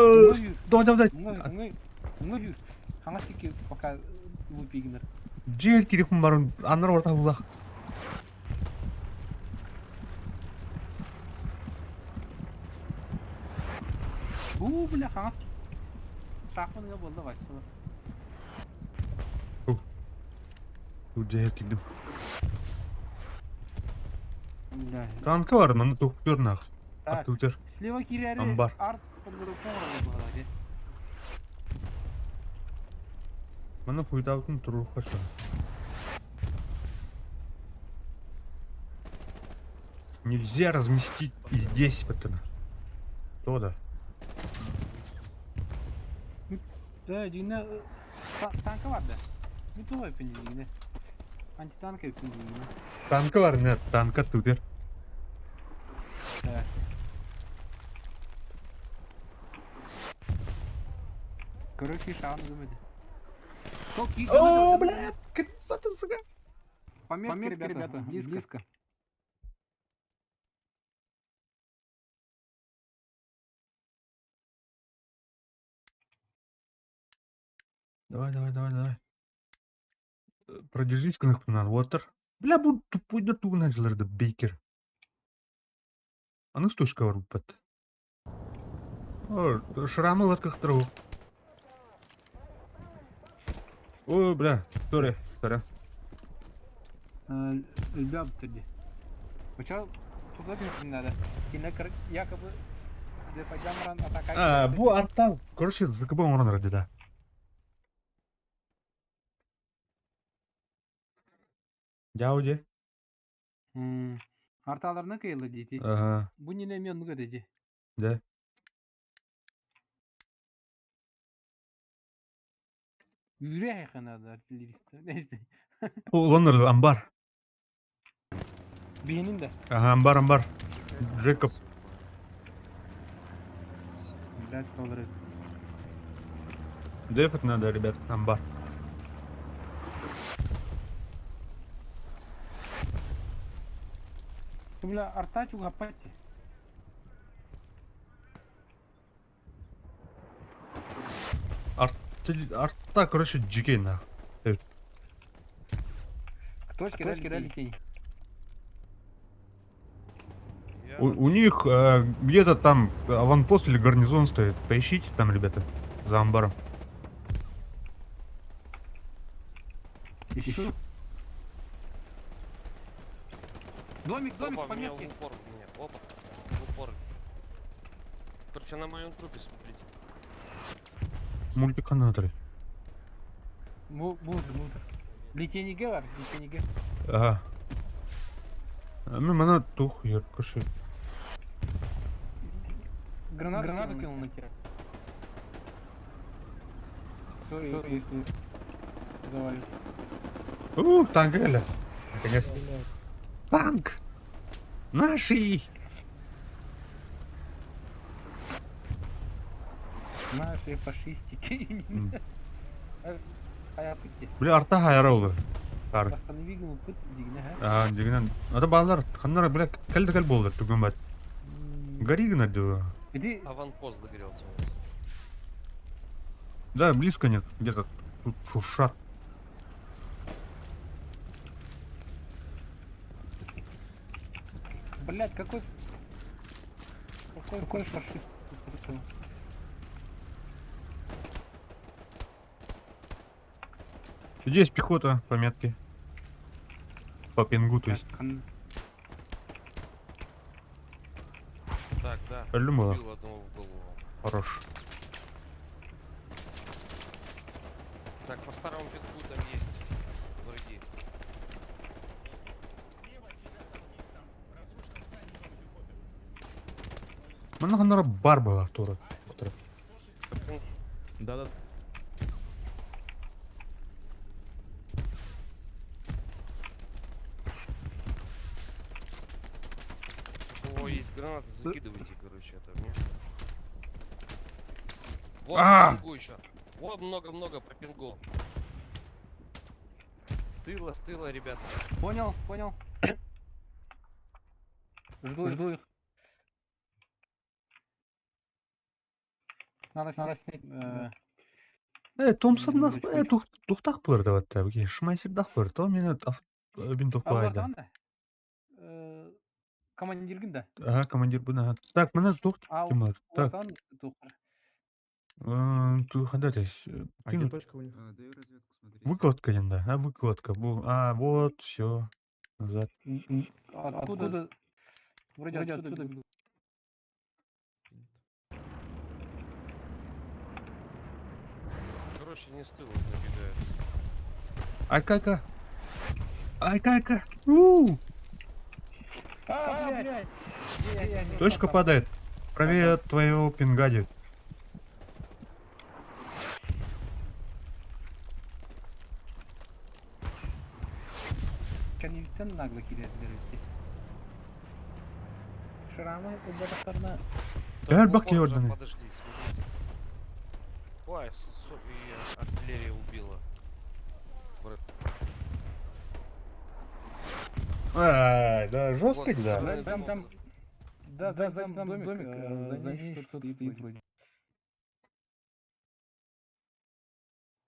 S1: Давай.
S2: Ыңы жүр. Хаңа секе пока выпигнер.
S1: Жер кирихун барын анар орта улах.
S2: Бля, хаңа шақмынға болды бай.
S1: Тут жер кирдим.
S2: Бля.
S1: Танка бар, мына тоқтыр нах.
S2: Так,
S1: Аттутер.
S2: слева киряри
S1: Амбар.
S2: арт подгору қоңырады болады.
S1: Мына хуйдаутын тұру қаша. Нельзя разместить и здесь, пацаны. То-да.
S2: Жигіне танка бар да. Бүті ғой өпін жигіне. Антитанка өпін жигіне.
S1: Танка бар, нет, танка тутер.
S2: Так. Короче, шаун гümedi.
S1: О, бля, что сука?
S2: Пометки, ребята, близко.
S1: Давай. Продержись, кынық пынан, отыр. Бля, бұл тупойда туғын әжілерді, бейкер. Аның сточка бар бұппат. О, шрамы ларқықтыру. О, бля, сорі.
S2: Үлбі абытырды. Учал, туда не надо. Кинекр, якобы, депадямран атака.
S1: Бұл арта, короче, ЗКБ орын ради, да. Дяуде.
S2: Арталарына кайылы дейті.
S1: Ага,
S2: Бұ нене мен мүгі дейді.
S1: да.
S2: Үйре айқанады артиллеристі. Нәсті.
S1: Лонер, амбар.
S2: Бейнін де.
S1: Ага, амбар. Джекоб.
S2: Блядь, колыры.
S1: Дефать надо, ребят, амбар.
S2: Бля, арта чуга пати.
S1: Арта, короче, джикей, нах.
S2: Кто кидали тень?
S1: У них где-то там аванпост или гарнизон стоит. Поищите там, ребята, за амбаром.
S2: Ищу. Домик,
S8: Опа, меня в
S2: пометки.
S8: упор, опа, в упор. Короче, на моем трупе смотрите.
S1: Мультиканаторы.
S2: Мудр. Летениге var, летениге.
S1: Ага. Мана тух, ер, коши.
S2: Гранату кинул на кира. Сори. Завалил.
S1: Танк, реально. Наконец-то. Танк! Наши!
S2: Наши фашистики.
S1: М.
S2: Аяп кетти.
S1: Бля, арта хайра олар. Ар.
S2: Восстанови опыт дигне, ха?
S1: Дегенен. Ада балалар ханнар бля кел болду түгөнбөт. Гори гына дөө.
S2: Иди,
S8: Аванпост загорелся у нас.
S1: Да, близко нет. Где-то тут шуршат.
S2: блядь, какой фашист?
S1: Здесь пехота по метке. По пингу, то есть.
S8: Так, да.
S1: По-любому.
S8: Убил одного в голову.
S1: Хорош.
S8: Так, по старому петку там есть враги.
S1: Мене ханнара бар була тура.
S6: Да-да.
S8: У кого есть гранаты, закидывайте, короче, это мне. Вот
S1: А!
S8: по пингу еще. Вот много-много по пингу. С тыла, ребята.
S2: Понял. Жду их. Надо снять.
S1: Томсонда тухтак булар да бат. Бге шмайсердак бар. То мені бин топайды.
S2: Командиргин да.
S1: Ага, командир буна. Так, мене тухт. Тимар. Так,
S2: Ватан тухар.
S1: ту хандатес.
S6: А где точка у них?
S7: Даю разведку смотреть.
S1: Выкладка енді. Выкладка. Вот, все. Назад.
S2: Откуда? Вроде отсюда.
S8: Короче, не с тыла набегают.
S1: Айкайка.
S2: Блядь.
S1: Точка падает. Правее от твоего пингади.
S2: Канивтен нагло кидательler эти. Шрамы у батарна.
S1: Gel
S8: Так,
S1: bak
S8: опа, уже
S1: Йорданы.
S8: подошли, смотрите. Ой, и артиллерия убила.
S1: Ай, да, жестко,
S8: Вот,
S1: да.
S8: стороны
S2: Там,
S8: домов.
S2: Да, там домик, за ним что-то стоит вроде.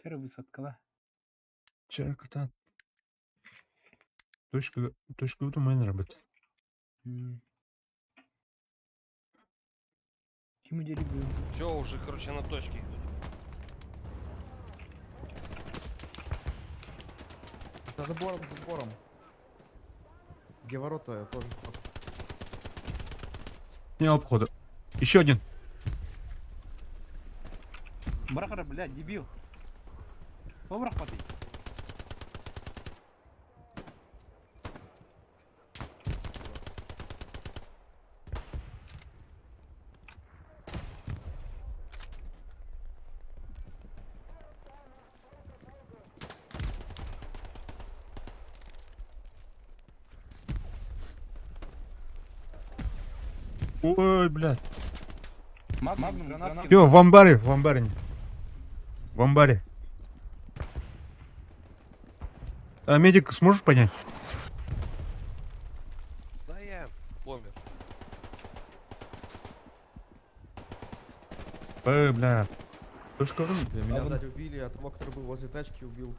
S2: Тера высоткала.
S1: Черката. Точка утумайын работа.
S2: Ким удели был?
S8: Все, уже, короче, на точке идут.
S6: За забором. Где ворота, я тоже.
S1: Не обхода. Еще один.
S2: Брахара, блядь, дебил. Побрах поты.
S1: Ой, блядь.
S2: Магнум, гранатки.
S1: Все, в амбаре. В амбаре. А медик сможешь понять?
S8: Да я помер.
S1: Бля. Точка вон.
S6: Меня сзади убили, а того, который был возле тачки, убил.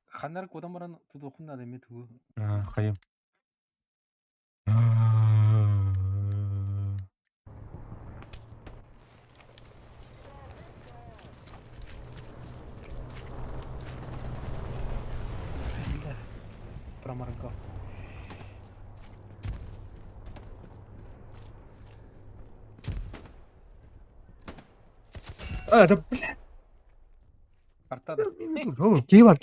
S2: Ханар кодан баран тудухун надо мету.
S1: Хайым.
S2: Проморгал.
S1: Да, бля.
S2: Артада.
S1: Кейвар.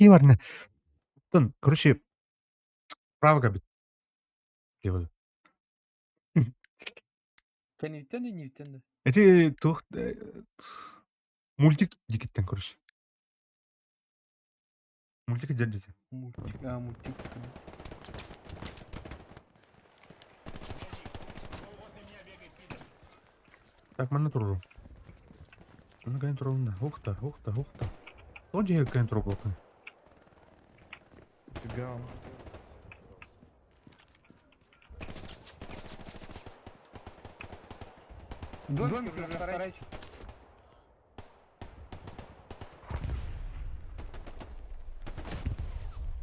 S1: Короче, правга бит. Кейвар.
S2: Канивтен и нивтен.
S1: Это тух мультик дикиттен, короче. Мультик дядя.
S2: Мультик.
S1: Так, mana turur. Mana kain turunda. Ухта. Вот где kain turur блокны.
S6: Фига.
S2: Домик уже вторая.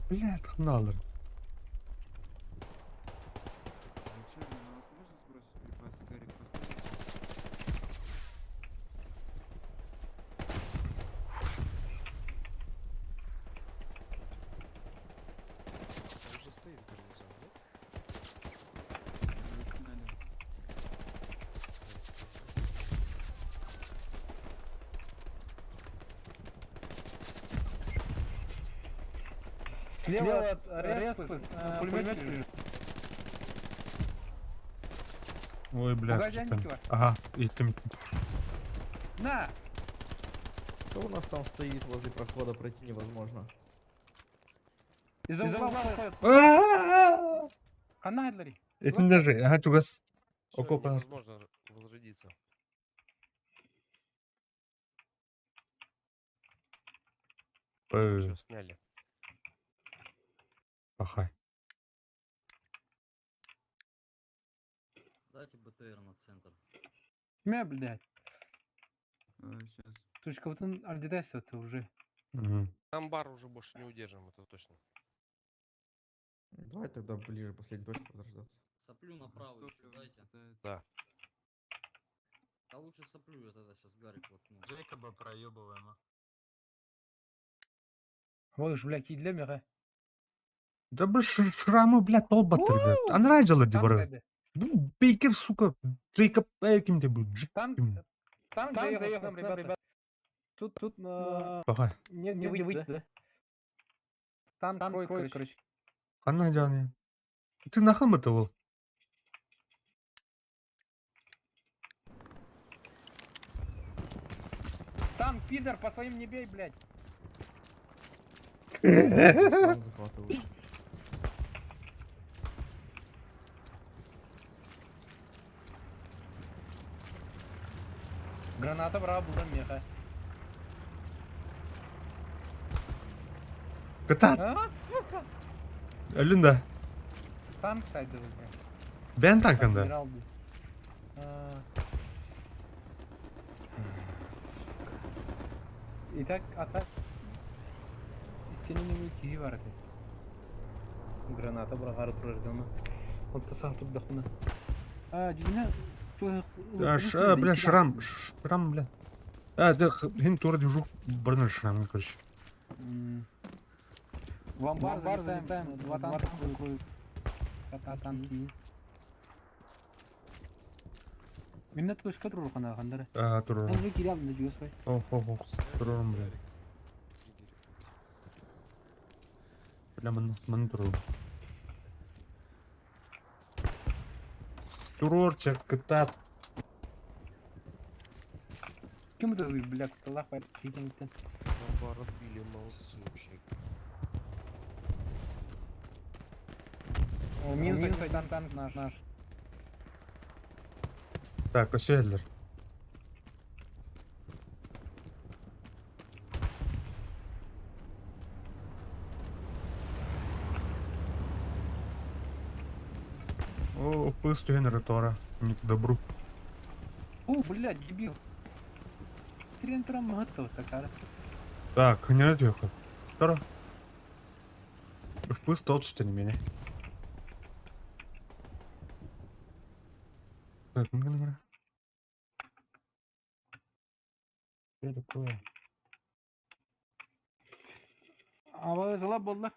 S1: Блядь, хналар.
S7: Черный, на вас можно сбросить припасы? Гарик, поставь.
S5: Там уже стоит гарнизон, нет?
S2: Слева от респы пулемет лежит.
S1: Ой, блядь.
S2: Погоди,
S1: что там?
S2: Никита.
S1: Ага, и ты...
S2: На!
S6: Кто у нас там стоит возле прохода, пройти невозможно.
S2: Из-за угла входит.
S1: Это
S2: Она, Эдлари.
S1: не даже. Ага, чугас.
S8: Всё,
S1: Окопа.
S8: невозможно возродиться. Все, сняли.
S1: Ага.
S4: Дайте БТР на центр.
S2: Мя, блядь.
S7: Сейчас.
S2: Точка, вот он альдедайся ты уже.
S8: Там бар уже больше не удержим, это точно.
S6: Давай тогда ближе последней точке возрождаться.
S4: Соплю направо еще дайте.
S8: Да.
S4: А лучше соплю я тогда сейчас Гарик воткну.
S3: Джейкоба проебываем.
S2: Вот уж, блядь, для мира.
S1: Да бы шрамы, блядь, толбатырды. Анрайджалы
S2: Танк
S1: дебары.
S2: дайди.
S1: Bu Бейкер, сука, Джейкоб Эрким тебе будет.
S2: Танк заехал к нам, ребята. Тут
S1: Ага.
S2: не выйти, да? Танк кроет, короче.
S1: Хана Джани. Ты нахам этого?
S2: Танк, пидор, по своим не бей, блядь.
S6: Сразу захватывают.
S2: Граната брала, була меха.
S1: Катат.
S2: А, сука!
S1: Ölünde.
S2: Танк сайдовый, блядь.
S1: Ben tankında.
S2: Адмирал, блядь. Итак, атак. Сенің тиги бар екен. Граната бұрағары тұрардан. Он тасаң тут дохуна. Дина.
S1: Бля, шрам, бля. Да, хин тура дежух, брнер шрам, короче.
S2: В амбар залетаем, два танка выкроют. Танки. Минет көшке тұрыр қана қандары.
S1: Тура.
S2: Әнге келе алдым да жүгес бай.
S1: Ох, турарым, бля. Бля, мен турарым. Турорчик, катат.
S2: Кем это вы, бля, кто-то какие-то.
S8: Бар отбили, молодцы вообще.
S2: Минус танк наш.
S1: Так, Оседлер. О, пусту генератора. Не к добру.
S2: О, блядь, дебил. Хрен там готов такая.
S1: Так, не отъехал. Второ. Впуск тот, что не меня. Так, ну говоря. Что такое?
S2: А вы зала болды.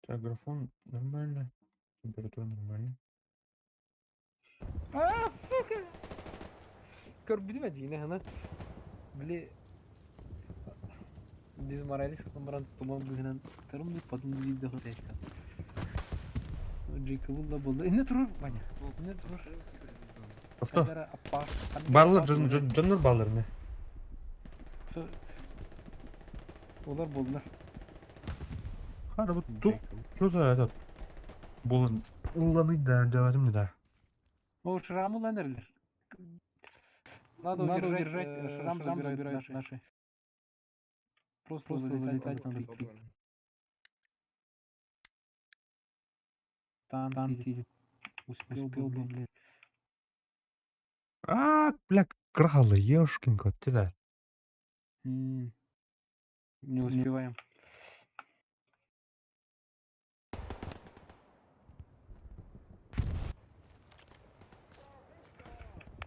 S1: Так, графон нормально. Температура нормально.
S2: А, сука! Көрбүдүм әдейін, ана. Бле... Дезморалис камаран туман бүгінен тарымды падымды дейді захот әйтті. Джейка бұлда болды. Инне тұрыр, Ваня. Инне тұрыр.
S1: Кто?
S2: Қайдара аппа.
S1: Баллар, жанр баллар не?
S2: Олар болдылар.
S1: Хара, вот тух. Что за этот? Булан. Уланы да, давайте мне да.
S2: О, шрамы лендерлер. Надо удержать, шрам забирают наши. Просто залетать надо.
S5: Попробуем.
S2: Танк едет. Успел бы, блядь.
S1: Бля, кралы, ёшкин кот, ты да.
S2: Не успеваем.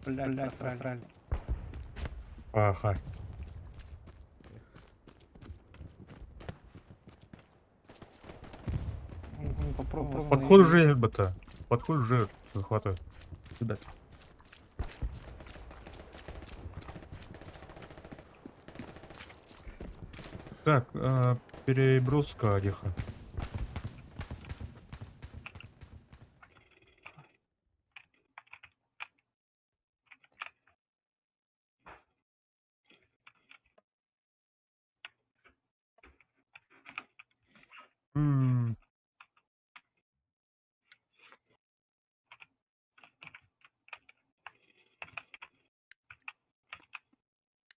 S2: Блядь, просрали.
S1: Ага.
S2: Попробуем.
S1: Подход уже, ребята. Подход уже захватывает. Сюда. Так, переброска Одеха. М.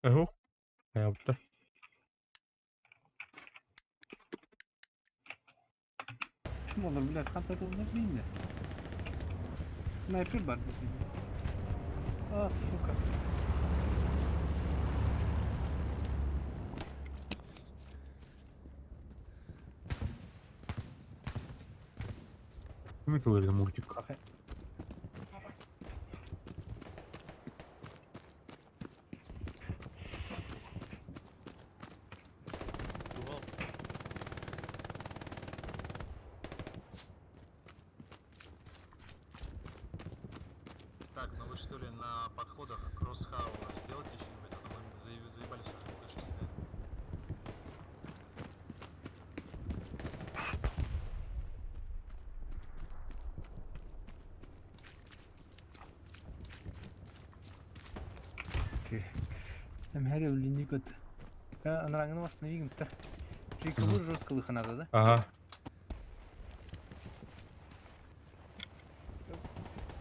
S1: Ого, hayatta.
S2: Kim olur блядь, хантер не блин. Снайпер бар бізде. А, сука.
S1: Кім айтылар мультик?
S3: Так, ну вы что ли на подходах кроссхау сделайте что-нибудь, а то мы заебались уже не точно стоять.
S2: Там Харри блин кот. Она рангını восстановим. Чайкову жесткого надо, да?
S1: Ага.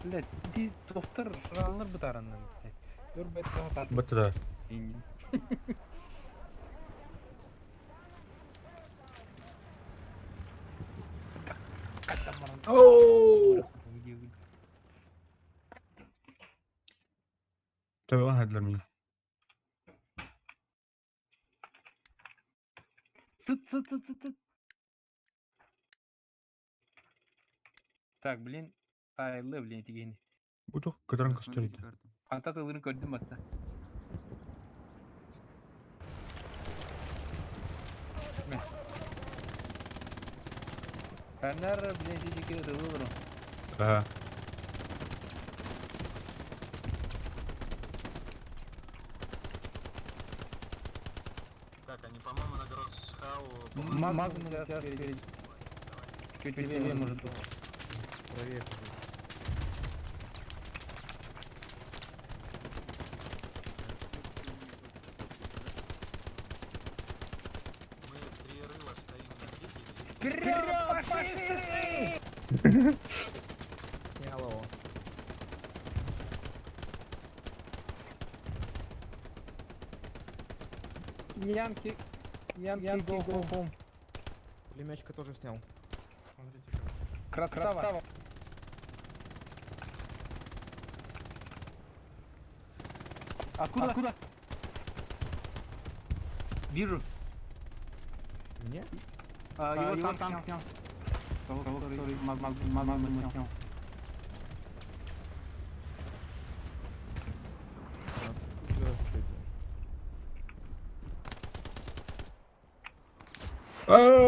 S2: Блядь, иди тоқтар шыралыныр бұтарынан. Өр бәт қағат.
S1: Бітті да. Оу! Tabii lan hadiler miyim?
S2: Sıт. Так, блин. Айлы, блин, тигени.
S1: Bu çok kadar kastırıydı.
S7: карту.
S2: Ата тылырын көрдім батта. Кәнәр, блин, тигеке тылырын.
S1: Aha.
S3: Так, они, по-моему, на кроссхау...
S2: Магнум сейчас перед. Чуть левее, может быть.
S6: Правее.
S3: Мы три рыла стоим на крипе.
S2: Вперед, фашисты!
S6: Снял его.
S2: Янки, go home.
S6: Пулеметчика тоже снял.
S2: Красава. Откуда? Вижу.
S6: Нет?
S2: Его танк снял. Который Магнум снял.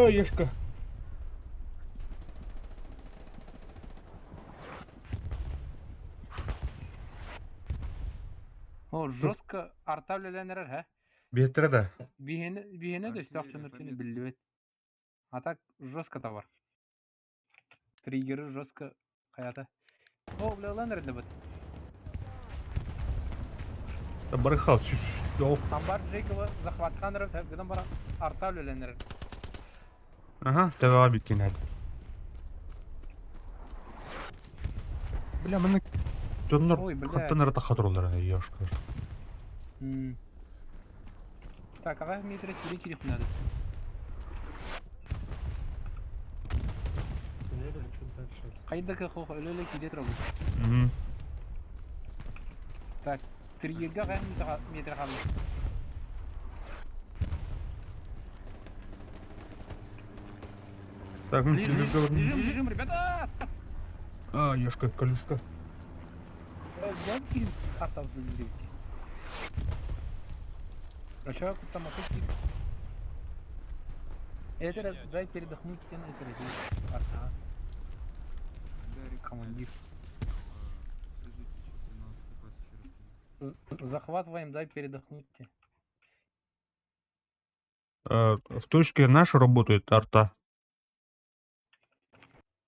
S1: Ешка.
S2: О, жестко артавлеләнер, хә?
S1: Беттері да.
S2: Бihene de işte akşamlarını bildi. А так жестко товар. Триггеры жестко hayata. О, бля, лендер de bit.
S1: Барыхал. Yok.
S2: Амбар Джейкова захватканырып, гыдан бара артавлеләнер.
S1: Ага, tabii abi hadi. Бля, мене Жоннор
S2: Ой, блядь.
S1: хаттан арата хатырлар яшкар.
S2: Так, ага метра 4 через надо. Кайдакы хох өлөлө киде турабыз.
S1: Мгм.
S2: Так, 3-га метр қалды.
S1: Так, ну телевизор.
S2: Бежим, ребята!
S1: А, яшка, колюшка.
S2: Гонки остался здесь. А что там охотник? Это раз, дай передохнуть, тебе на это раздеть. Арта,
S7: Гарик,
S2: командир.
S7: скажите, что ты нас припас еще раз.
S2: Захватываем, дай передохнуть тебе.
S1: В точке наши работают арта.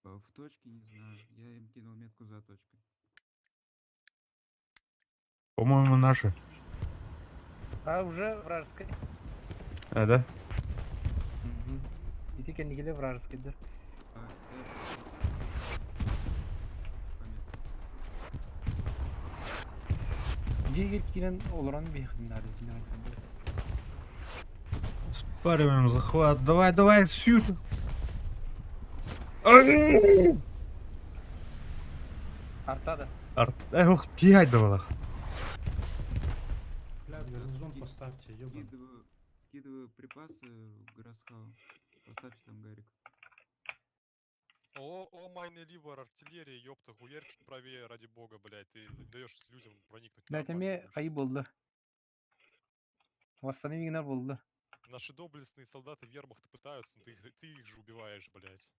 S7: В точке не знаю. Я им кинул метку за точкой.
S1: По-моему, наши.
S2: А уже вражеской.
S1: Да?
S2: И ты не вражеской, да?
S7: А, понятно.
S2: Где килен олоран бехнар.
S1: Спариваем захват. Давай, давай, сюр.
S2: Артада.
S1: Ух, тягать давала.
S7: Гарнизон поставьте, скидываю припасы в Гроссхау. Поставьте там, Гарик.
S8: О, майный ливер, артиллерия, ёпта, хуярь чуть правее, ради бога, блядь. Ты даешь людям проникнуть.
S2: Да, это мне ayıp oldu. Восстанови игнор oldu.
S8: Наши доблестные солдаты вермахта пытаются, но ты их же убиваешь, блядь.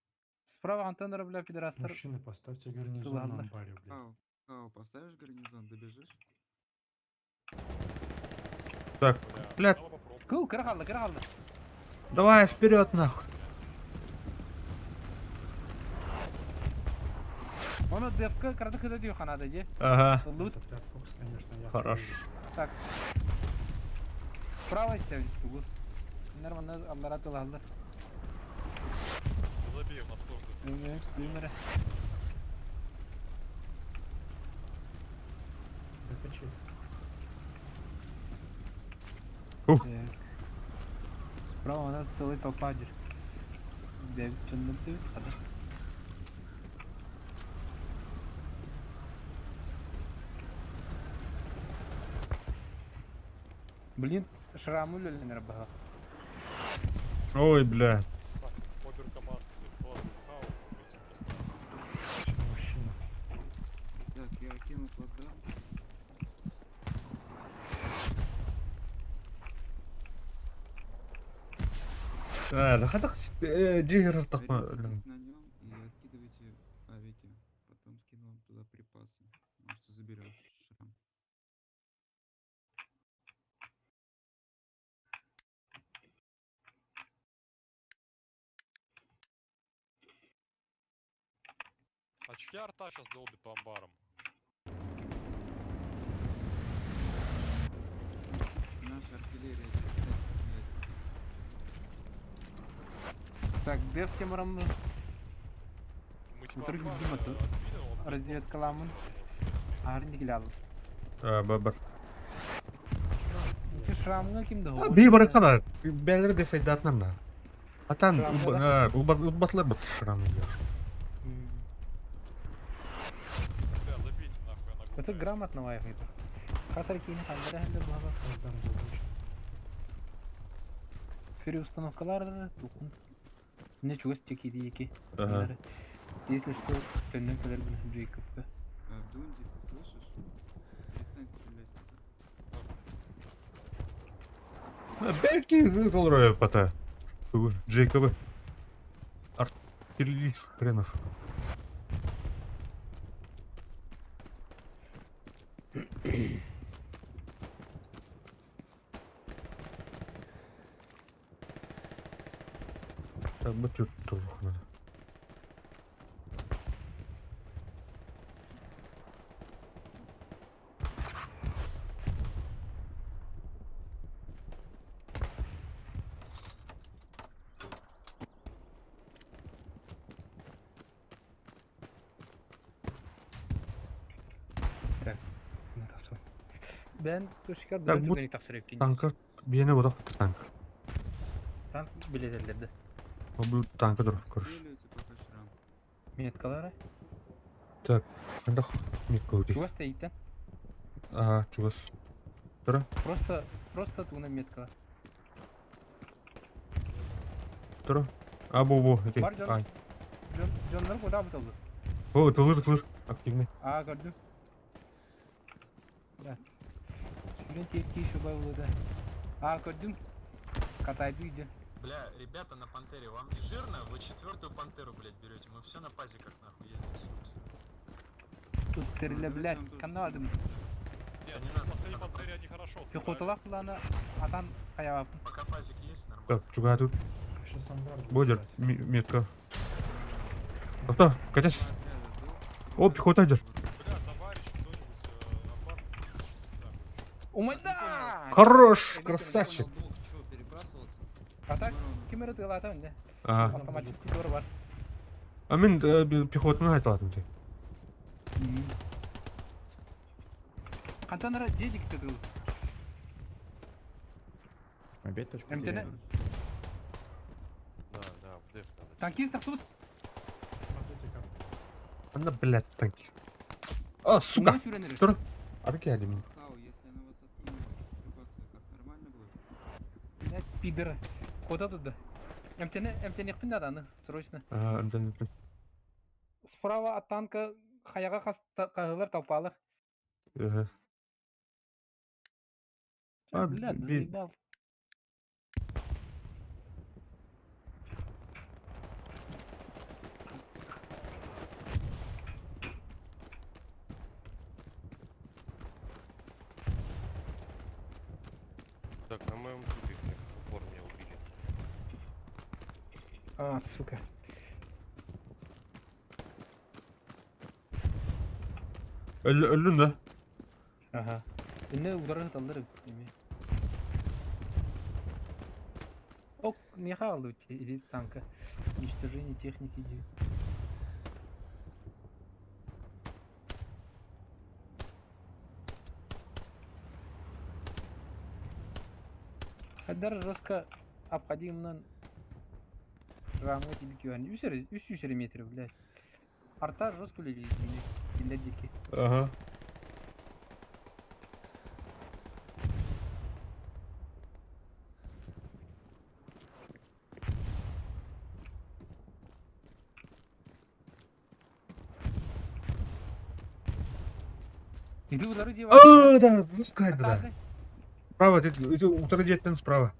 S2: Справа антеннера, бля, пидорастар.
S9: Мужчины, поставьте гарнизон
S2: Ладно.
S9: на амбаре, блядь.
S7: Хау, поставишь гарнизон, добежишь?
S1: Так, блядь.
S8: Давай попробуем.
S2: Кул, кыргалды.
S1: Давай, вперед, нахуй.
S2: Onu defka karada kıda diyor kanadacı.
S1: Ага.
S2: Лут.
S9: Этот отряд Фокс, конечно, я
S1: Хорошо.
S2: Так. Справа ставить тугу. Нормально Аллара тулалды.
S8: Забей, у нас тоже.
S2: Evet, sığınırı.
S9: Докачай.
S2: Справа у нас целый попадешь. Девять чындырды. Хады. Блин, шрамы өлелер баға.
S1: Ой, бля.
S8: Оберкоманд, блядь, хау, блядь, поставь.
S9: Все, мужчина.
S7: Так, я кину плацдарм.
S1: Да хатак дигер такма.
S7: Ориентируйтесь на нем и откидывайте авики. Потом скину вам туда припасы. Может, заберешь шрам.
S8: А чья арта сейчас долбит по амбарам?
S7: Наша артиллерия 35 метров.
S2: Так, дев кемером
S8: Мы типа
S2: Смотри,
S8: амбар,
S2: Дима, тут
S8: отбили, он
S2: разведка
S8: просто
S2: ламын. Ağrını gilal.
S1: Бабар.
S2: Şu şramına kimdi o?
S1: Bir bara kadar. Belleri de faydatlan da. Atan ubatlar bak şuranı ya.
S8: Бля, забейте нахуй, она
S2: Это
S8: глупая.
S2: грамотно вайфай. Хатар кейни хандара хандар баба.
S9: Создам задачу.
S2: Фери установкалар тукун. Ne çok çekiydi iki.
S1: Ага.
S2: Если что, тönnem kadar bunu Джейкоб'ka.
S7: Дунди, ты слышишь? Перестань стрелять туда.
S1: Belki olur pata. Джейкобы. Артиллерист хренов. Так, батют тоже надо.
S2: Ben Toşkar
S1: Так,
S2: böyle
S1: bu
S2: beni taksir etkin.
S1: Tanka beni bu da tank.
S2: Tank biledirlerdi.
S1: Bu tanka dur konuş.
S7: Стреливайте пока шрам.
S2: Metkaları.
S1: Так, anda метка
S2: Чувас стоит,
S1: Ага, чувас. Dur.
S2: Просто туна метка.
S1: Dur. Bu. Эти.
S2: Var canım.
S1: Ай.
S2: Canları koda mı oldu?
S1: О, тылыр. Активный.
S2: Aa gördüm. Ya. Şuradan tepki şu bayıldı. Aa gördüm. Kataydı iyice.
S3: Бля, ребята на пантере, вам не жирно? Вы четвертую пантеру, блядь, берете. Мы все на пазиках нахуй ездим, сука.
S2: Tutturla bilet. Kanna vardım.
S8: Нет,
S3: не
S8: ну,
S3: надо,
S8: последней
S3: надо
S8: пантере они хорошо.
S2: Пехоталар kulağına atan kaya
S3: Пока пазик есть, нормально.
S1: Так, чуга тут.
S9: Сейчас ангард будет
S1: Бодер.
S9: ждать.
S1: Метка. Кто? Катясь.
S7: Два отряда идут.
S1: О, пехота идет.
S8: Бля, товарищ, кто-нибудь, аппарат.
S2: Умайда!
S1: Хорош,
S4: Я
S1: красавчик.
S4: понял, долг, чё, перебрасываться?
S2: Atak kim aratıyor atan önde?
S1: Ага.
S2: Otomatik doğru var.
S1: А мен пехотаны айтылатын те.
S2: Kantanlara dedik dedi.
S6: Опять точку
S2: МТН.
S6: теряем.
S2: Tankist тут.
S9: Смотрите карту.
S1: Anda блядь, танкист. А, сука.
S2: Bunu sürenir.
S1: Dur. Hadi geldim.
S7: Хау, если она вас откинет, припасы, как нормально будет?
S2: Ne pidir. Koda tuttu. MTN yakın adanı. Срочно.
S1: Ага, önden.
S2: Справа от танка хаяга кагылар тапалар.
S1: Ага. А,
S2: Блядь,
S1: би-
S2: заебал.
S10: Так, на моем трупе в упор меня убили.
S2: А, сука.
S1: Öldün de.
S2: Ага. Ne udarı alırım. Ок, не халу или танка. Уничтожение техники. Haddar жестко обходимнан рамы тебе кюань. 300 метров, блядь. Арта жестко лили, для дики.
S1: Ага.
S2: Иди удару
S1: А, да, пускай, да. Справа, ты утра деттен справа.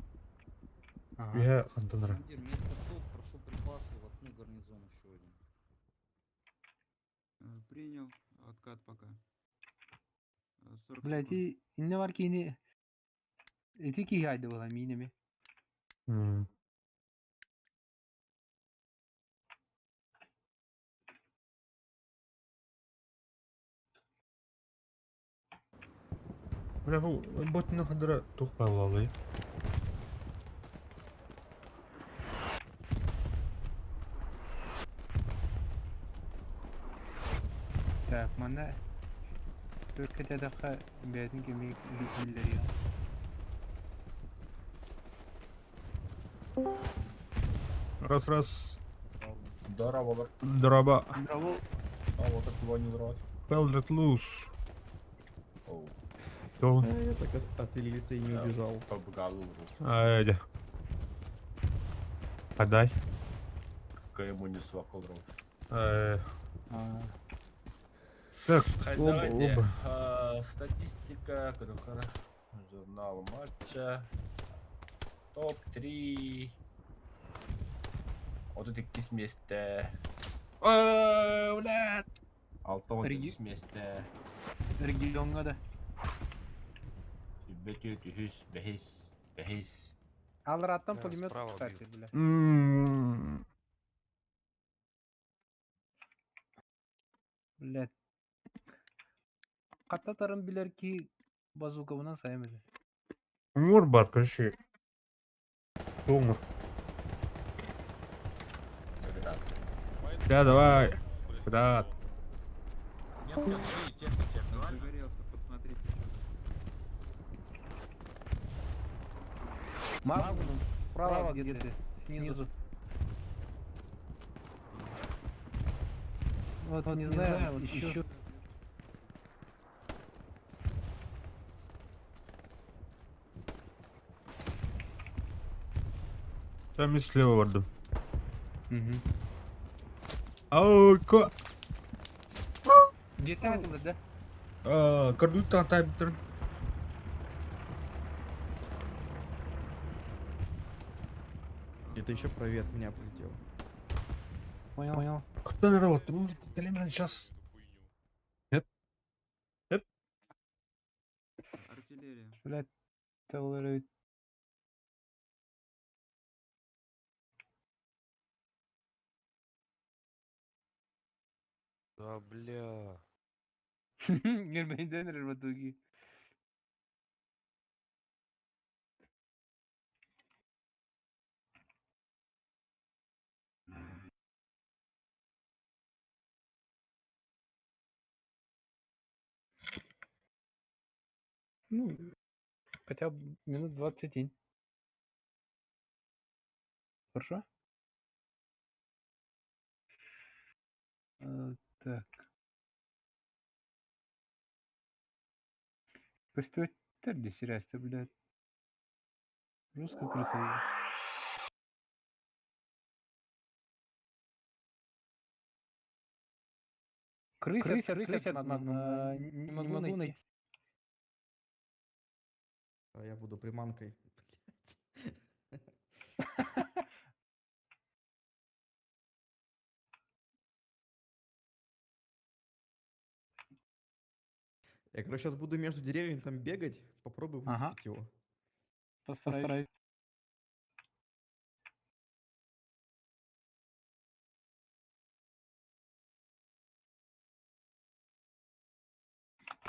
S1: Я Антонра.
S4: Командир, метка тут, прошу припасы в окно гарнизон еще один.
S7: Принял. Откат пока. 40
S2: Блядь,
S7: секунд.
S2: и не var ki yine Eti haydi ola yine mi?
S1: Бля, bu botunu kadar to'xtab olay.
S2: Так, mana Türkiye'de dakika beğendin ki bilgileri ya.
S1: Раз.
S3: Здорово,
S1: Дроба.
S2: Bravo.
S3: А вот от его не дрот.
S1: Pellet loose. Кто?
S6: Я так от Ильицы и не убежал.
S3: Побгал.
S1: Айди. Отдай.
S3: Ему не свакал дрот.
S1: Так,
S3: Давайте.
S1: оба.
S3: Статистика, журнал матча. Топ-3. Вот это месте.
S1: Блядь.
S3: Алтон
S2: Риги.
S3: месте.
S2: Regionga da.
S3: Behis.
S2: Alır attan
S10: Ya,
S2: pulemyot
S10: справа
S2: çıkartır bile. Блядь. Katta tarım bilir ki bazooka bundan sayamadı.
S1: Мур бар, короче. Томар. Да, давай. Да.
S3: Нет, как же и техники актуально.
S7: Загорелся, посмотрите.
S2: Магнум справа где-то, снизу. Вот не знаю, вот еще.
S1: Там и слева vardı.
S2: Угу.
S1: Ау, ко...
S2: Где-то было, да?
S1: Кырдуу таңтай бітірін.
S6: Где-то еще правее от меня прилетело.
S2: Понял.
S1: Кто на работу? Ну, сейчас.
S7: Артиллерия.
S2: Блядь, это
S10: Да, бля.
S2: Гербейден рватуги. Ну, хотя бы минут 20. Хорошо? Так. Пусть ты серясь-то, блядь. Русская красота. Крысят, не могу найти.
S6: А я буду приманкой. Блядь. Я, короче, сейчас буду между деревьями там бегать. Попробую
S2: Ага.
S6: выцепить его.
S2: Постараюсь.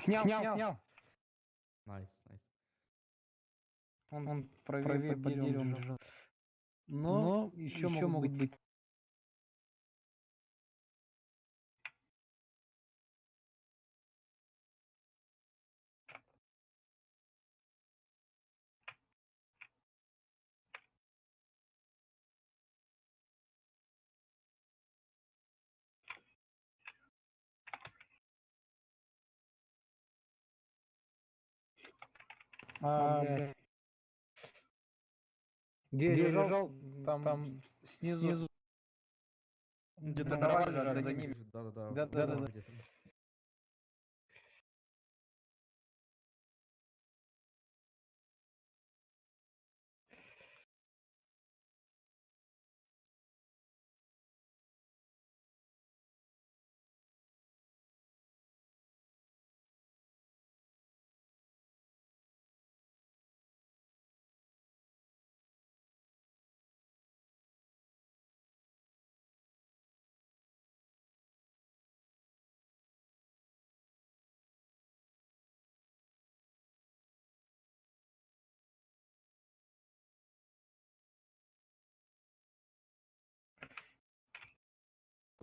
S2: Снял.
S6: Найс.
S2: Он правее под деревом лежал. Но еще могут быть. Блядь. Где лежал, там снизу.
S6: Где-то
S2: Да,
S6: на
S2: давай,
S6: дороге
S2: да,
S6: за
S2: за
S6: ним
S2: ним.
S6: лежит. Да-да-да.
S2: Да-да-да.
S6: вот где-то.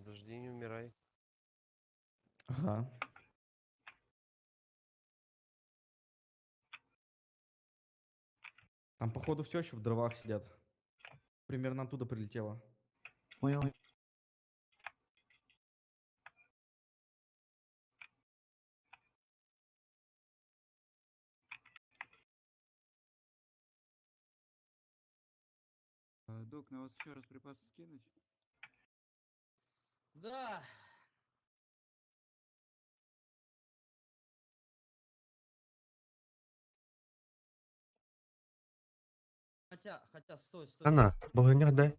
S10: Подожди, не умирай.
S6: Ага. Там, походу, все еще в дровах сидят. Примерно оттуда прилетело.
S2: Понял.
S7: Док, на вас еще раз припасы скинуть?
S4: Да. Хотя, стой.
S1: Ана, балыня дай.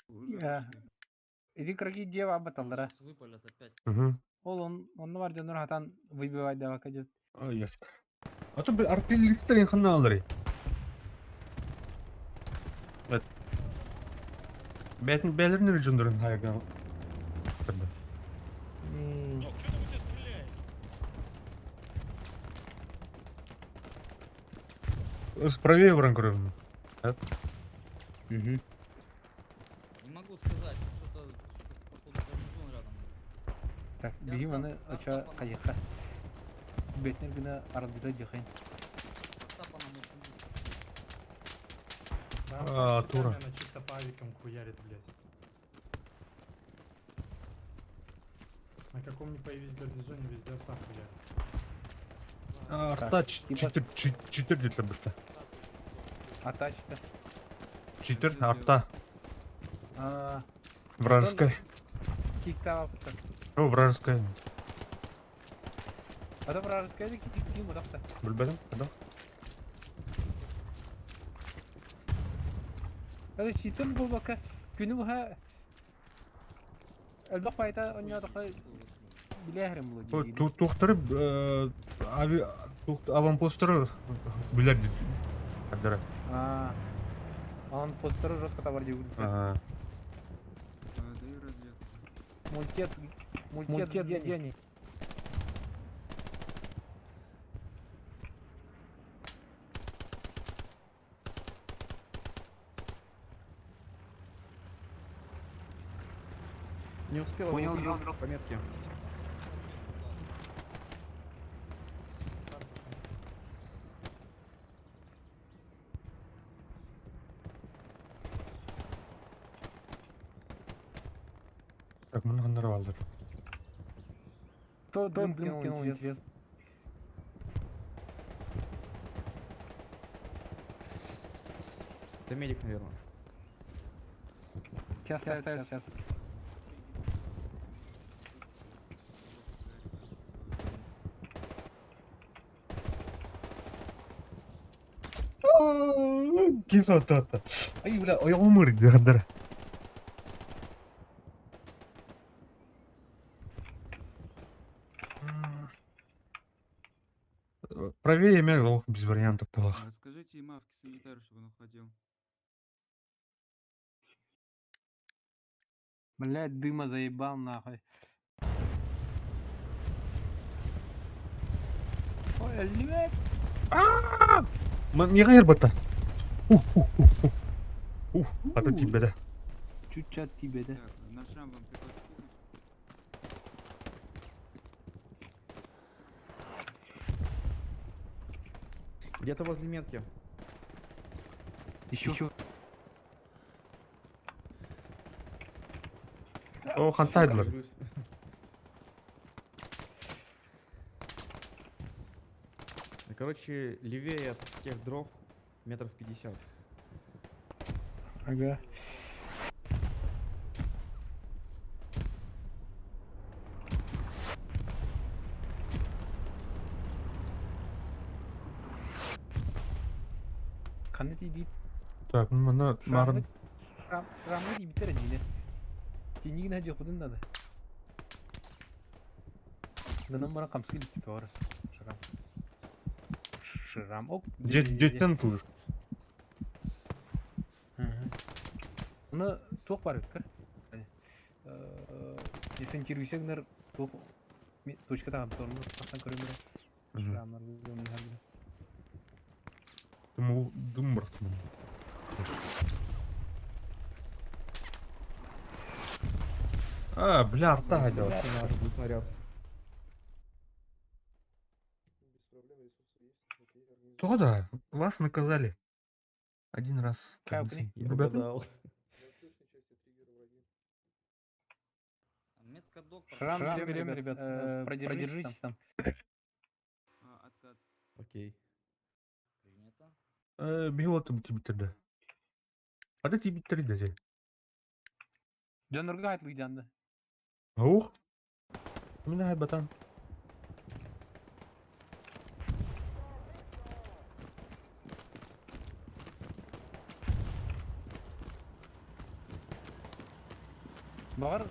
S7: Уже
S2: Я.
S7: пошли.
S2: Иди краги дева баталдара.
S4: Сейчас выпалят опять.
S2: Он var diyor Nurhatan выбивать давай идет.
S1: Ай, яс. А то bir артиллеристlerin kanalları. Evet. Бәлерін режимдерін хайган.
S8: Док, что там у тебя стреляет?
S1: Справее вранкурым.
S2: Угу.
S4: Не могу сказать, что-то походу гарнизон рядом.
S2: Так,
S4: Я
S2: беги
S4: там,
S2: маны
S4: я
S2: ача
S4: там.
S2: каяққа. Бетнер гына арбида дехайн.
S4: Стапаном очень быстро.
S9: Да,
S1: Тура.
S9: Она чисто по авикам хуярит, блядь. На каком не появись гарнизоне, везде арта хуярит.
S1: Арта 4 где-то бітті.
S2: А тачка?
S1: 4 арта.
S2: А,
S1: Вражеская.
S2: тик-так.
S1: О, вражеская.
S2: А то вражеская да тик-тик мудақта.
S1: Білбедім, да?
S2: Hadi çiğdem bu baka. Günü bu ha. Elbaq bayta onya daqa bilahrim bu.
S1: Туқтырып, аванпостыры білер дейді. Қадыры.
S2: Он постер жестко товар дегу.
S7: Даю разведку.
S2: Мультет где?
S6: Не успел
S2: Понял,
S6: его
S2: понял.
S6: по метке.
S1: Так, мұны қандырып алдыр.
S2: Кто дым кинул интерес?
S6: Это медик, наверное.
S2: Сейчас.
S1: Кейін сатты. Ай, бля, аяғым ұрды қандыры. Правее мягко, без вариантов плохо.
S7: Скажите Мавке санитару, чтобы он уходил.
S2: Блядь, дыма заебал нахуй. Ой, блядь.
S1: Не қайыр бата. Ата тебе да.
S2: Чуть от тебе, да?
S7: Так, на шрам вам приказ скинуть.
S6: Где-то возле метки.
S2: Еще.
S1: О, хантайдылар.
S6: Держусь. Да, короче, левее от тех дров метров 50.
S2: Ага. Қаны дейді?
S1: Так, мұны марын.
S2: Шрамы дейді бітер әдейді. Тенегін әже құдын дады. Дынан бара қамсыз келіп тіпі барыз. Шрам.
S1: Жеттен тұлыр.
S2: Мұны тоқ бар өткір. Есен кергісегінер тоқ точка тағам торымыз қақтан көрем бері. Шрамлар өмін хәлді.
S1: Дым бұрықты мұны. Бля, арта хотел.
S6: Был снаряд.
S1: Тода, вас наказали. Один раз.
S2: Кәукіне.
S6: Я
S1: Ребята,
S6: угадал.
S4: Метка доктор.
S2: Шрам берем, ребят. Продержитесь там.
S7: Откат.
S6: Окей.
S4: Принято.
S1: біготы бітерді. Ада ти біттерді де.
S2: Жанрға айтылы жанды.
S1: Аух. Мен ай батан.
S2: Бағар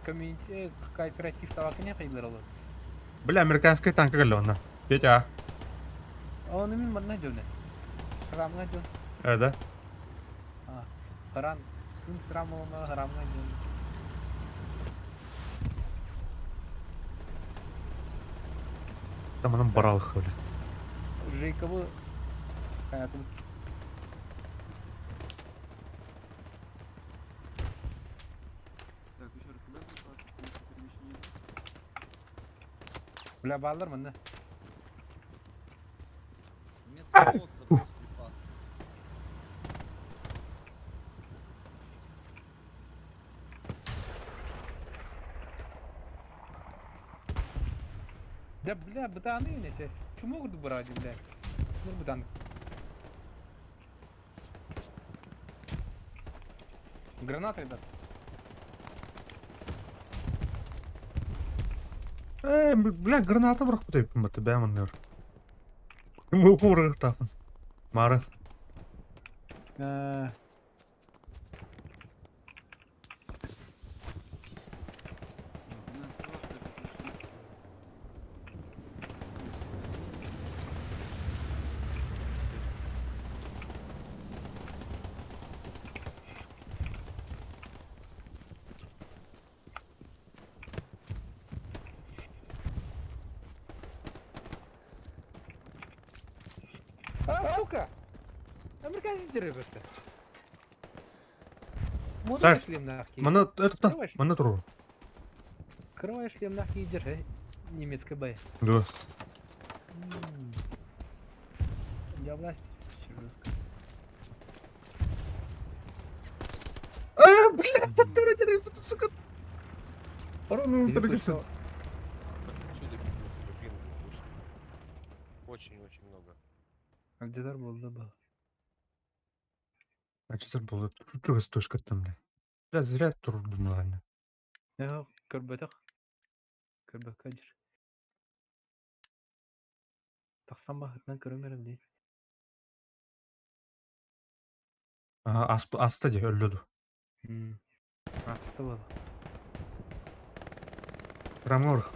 S2: комьюнити кооператив табақы не қайдылар олар?
S1: Бля, американская танка галлона. Петя.
S2: Оны мен мұрна жөне. Шрамға жөн.
S1: Да.
S2: Қаран. Күн шрам олына шрамға жөн.
S1: Там анам баралық бля.
S2: Жейкабы hayatım.
S7: Так, еще раз, куда попал? Перемещение.
S2: Бля балдар мында.
S4: Метка Вот заброс припасов.
S2: Да, бля, бытаны иначе. Чему могут брать, бля? Ну, бытан. Гранаты, ребят.
S1: Бля, граната бırak bu tepkim batı ben anlıyorum. Bu uğrağı tapın. Mara.
S7: У нас просто пришли.
S2: Сука! Американцы ребята.
S1: Так,
S2: шлем нахуй.
S1: Mana это
S2: Давай.
S1: mana durur.
S2: Открывай шлем нахуй и держи. Немецкая бая.
S1: Да.
S2: Я власть. Жестко.
S1: Бля, ты теряешь, сука. Пару торгашет.
S10: Отсюда пингвин вышли. Очень-очень много.
S2: А где был, был?
S1: А честно было, тут стошка там, бля. Бля, зря трудно, ладно.
S2: Я көрбөтөк. Көрбөк кадир. Таксам бахытынан көрөмөрөм дейт.
S1: Asta diye öldürdü.
S2: Атты бол.
S1: Рамор.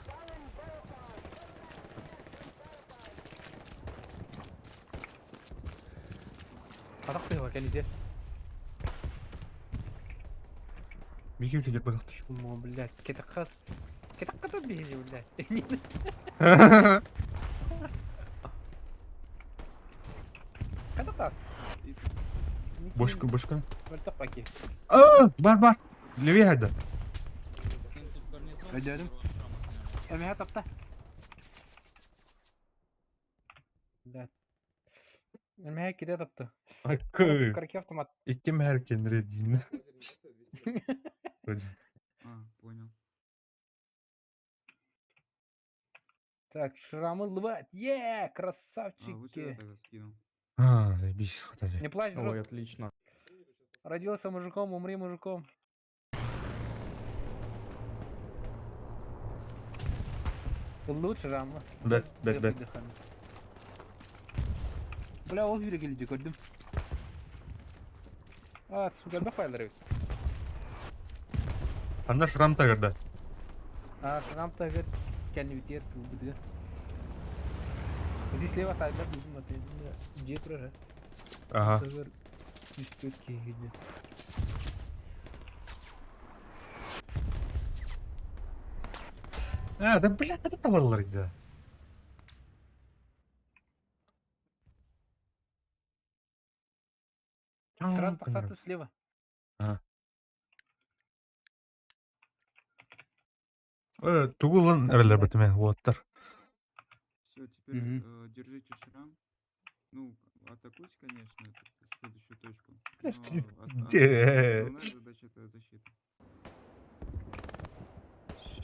S2: Атак кыйга келиде.
S1: Bir gibi gidip bakalım.
S2: Шуму, блядь, кетакка. Кетакка да бейли, блядь. Кетакка.
S1: Бошка.
S2: Вертак паки.
S1: Бар. Левее hadi.
S4: Кем тут гарнизон?
S2: Пойдём.
S4: Шамасына.
S2: Эмеге тапта. Блядь. Эмеге киде тапты.
S1: Hakkı.
S2: Карки автомат.
S1: İki merken redin.
S7: Понял.
S2: Так, шрамы лбать. Е,
S7: Вот сюда
S2: красавчики.
S7: тогда скинул.
S1: Заебись, хватай.
S2: Не плачь,
S6: Ой,
S2: друг.
S6: отлично.
S2: Родился мужиком, умри мужиком. Лучше Рама.
S1: Бет.
S2: Бля, ол үйре келді көрдім. Сука, да файлары.
S1: Anda şram tagırda.
S2: Шрам тагыр кәннебитер тулбыды. Здесь слева сайда будем ответить. Где прожа?
S1: Aha.
S2: Тагыр үстөт кейді.
S1: Да, бля, это tavallar idi.
S2: Сразу тахтаты слева.
S1: Тугулан эрелер бітіме, уаттар.
S7: Все, теперь
S2: Мгм.
S7: держите шрам. Ну, атакуйте, конечно, следующую точку.
S1: Да,
S7: Но
S1: где?
S7: основная задача это защита.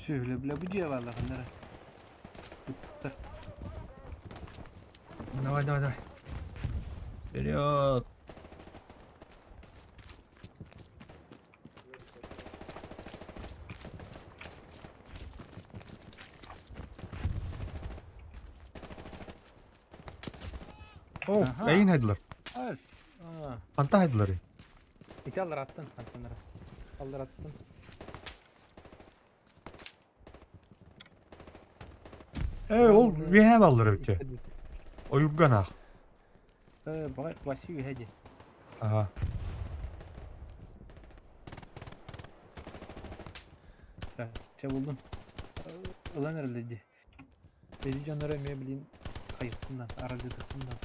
S2: Şöyle bile bu diye vallahi bunlara.
S1: Давай. Вперед.
S2: Aha.
S1: Әйін haydılar.
S2: Az.
S1: Anta haydılar.
S2: İki alır attın kankanlara. Alır attın.
S1: Ol, bir hev alır evki. O yurgan ağ.
S2: Başlıyor hadi.
S1: Aha.
S2: Şey buldum. Ulan herhalde. Bezi canları emeye bileyim. Kayıtsından, aracı tıksından.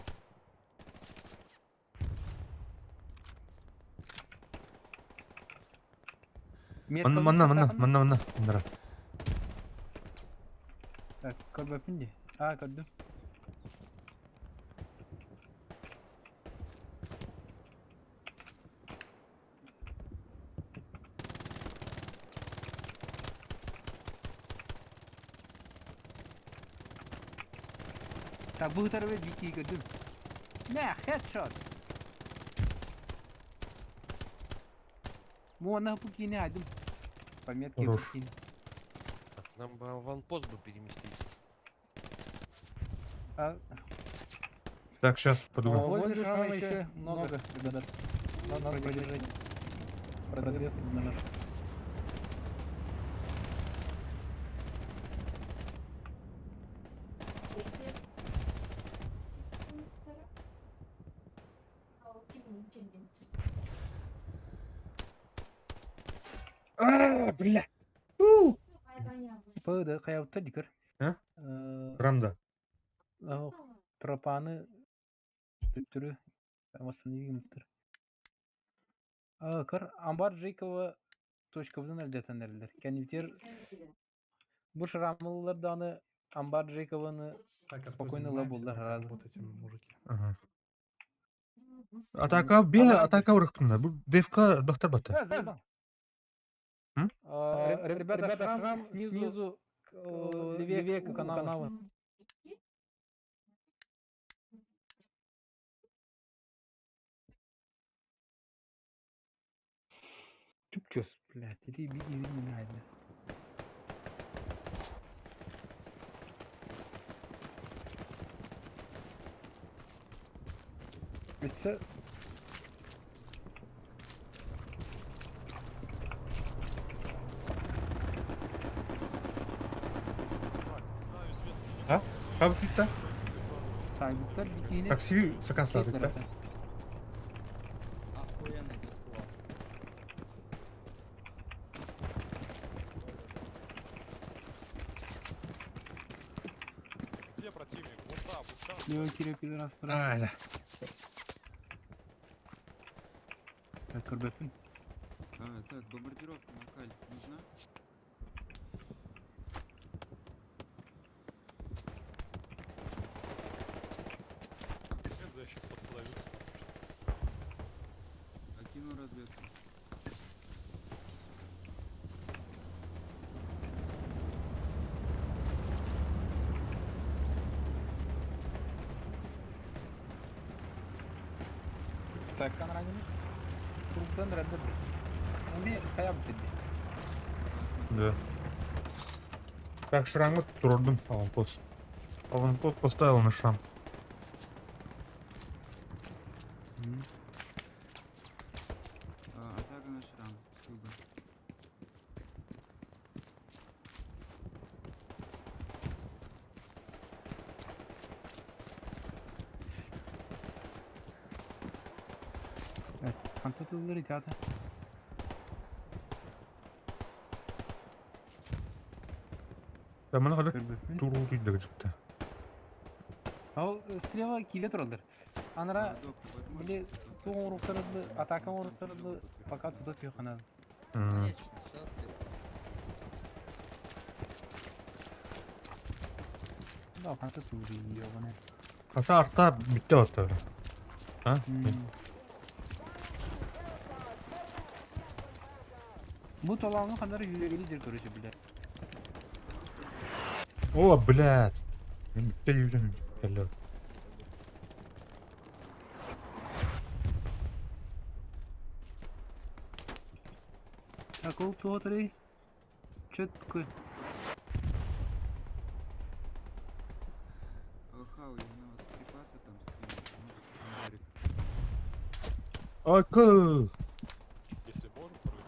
S1: Manna. Bunlara.
S2: Bak, kol öpünce. Gördüm. Так, bu tarafa BT gördüm. Ne, headshot. Bu она пукини айдым. Пометки
S1: Хорош.
S2: пукини.
S10: Так, нам бы аванпост бы переместить.
S2: А,
S1: Так, сейчас подумаю.
S2: возле шрама еще много, ребят. Надо продержать. Прогрев на наш.
S1: Бля.
S2: Пыды, каябытта дикер.
S1: А? Рамда.
S2: Тропаны түрі восстановимдер. Кыр амбар Жейкова точкабызын әлдәтен әрілер. Кәневтер бұл шырамылылар аны амбар Жейкованы
S9: Так,
S2: спокойно лабулдар разы.
S9: работайте, мужики.
S1: Ага. Атака, бе, атака урықпында. Бұл ДФК доктор баты. М?
S2: Ребята, шрам снизу левее канала. Чупчос, блядь, иди меня айда. Это...
S8: Так, не знаю, известно ли
S1: А?
S8: вам,
S1: Как это?
S2: Сайгуттар битине.
S1: Такси саканслады, да?
S4: Охуенный дедпул.
S8: где противник? Вот там, вот там.
S2: Лево кире пидорас.
S1: Аля.
S2: Так, Кырбепин.
S7: Так, бомбардировка на каль нужна?
S8: Хз, еще подплывут.
S7: Окину разведку.
S2: Так, канранин. Кругдан реддер. Уни каяб dedi.
S1: Да. Так, шрамы трудным аванпост. Аванпост поставил на шрам.
S7: Атака на шрам. Сюда.
S2: Evet, kantatılır itaate.
S1: Там она ходит.
S2: Кырбепин.
S1: Туру дейді жікті.
S2: Ал слева киле тұралдар. Анара
S7: Док, возможно,
S2: Или ту урықтырылды, атака урықтырылды, пока туда күйқанады.
S4: Конечно, счастлив.
S2: Да, канта тури, ебаный.
S1: Ата арта бітті ата. А?
S2: Bu tolanın kadar yüreğilidir görüşü bile.
S1: О, блядь. Мен бітті үйренім. Келі.
S2: Так, ол туотыры. Четко.
S7: Хау, я на вас припасы там скину. Ангарик.
S1: Айка.
S8: Если можно, второй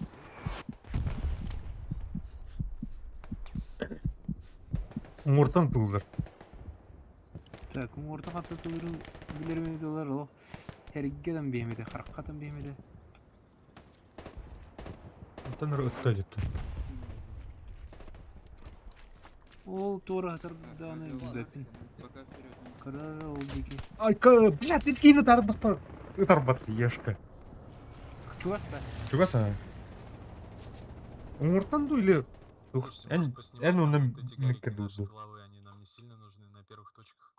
S8: резерв.
S1: Умуртан пылдар.
S2: Так, orta katlatılır bilir dolar o. Hergeden bihmedi, harakaten bihmedi.
S1: Антан ырғытта жетті.
S2: Ол тура
S7: Так,
S2: hatırdanı
S7: ладно,
S2: güzelsin.
S7: пока вперед не
S2: Karar oldu ki.
S1: Айка, блядь, иткейін ұтардық па. Ұтарбатты, ешка.
S2: Чувак да.
S1: Чугаса? Умуртан ду или...
S3: Слушайте,
S1: Эн
S3: может, поснимаем
S1: он
S3: вот эти гарики
S1: накидал.
S3: наши головы, они нам не сильно нужны на первых точках.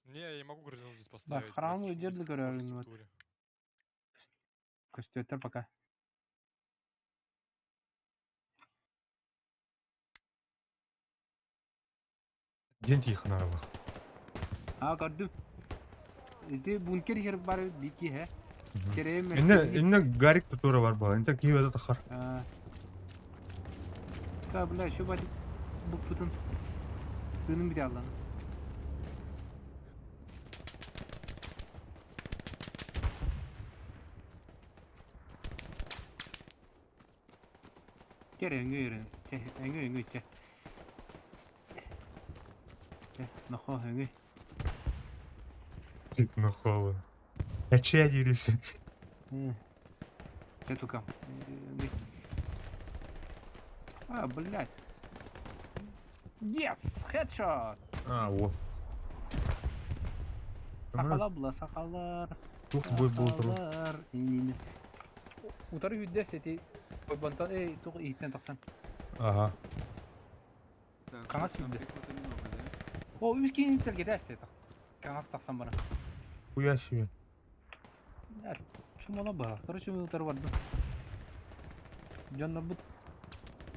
S8: Не, я не могу градиент здесь поставить.
S2: храм
S8: блядь,
S2: уйдет
S8: слишком
S2: до горы,
S8: близко к
S2: ну вот.
S8: структуре.
S2: Костюмер пока.
S1: Дент їх наравах.
S2: А, gördüm. Bunker yer var diki he. Kereye
S1: Инне гарик тутура бар ба. Инте киеве тахар.
S2: Ta bla şu bari bu tutun. Sığının bir Allah'ın. Kereye yürü. Yürü. Нахуй, yürü.
S1: Тик нахуй. Че дирisi?
S2: Я только. А, блядь. Yes, headshot.
S1: А, вот.
S2: Сакала була, сакалар.
S1: Тух бой болдыру.
S2: Сакалар. Утары yüzde seti. Bantan тух иттен тақсан.
S1: Ага.
S7: Так,
S2: Канат
S7: там
S2: сюда.
S7: пехоты много, да?
S2: О, üç kişilikler giderse tak. Kanat taksan bana.
S1: Хуя себе.
S2: Ya, şu mola bak. Короче, утары vardı. Canlar bu.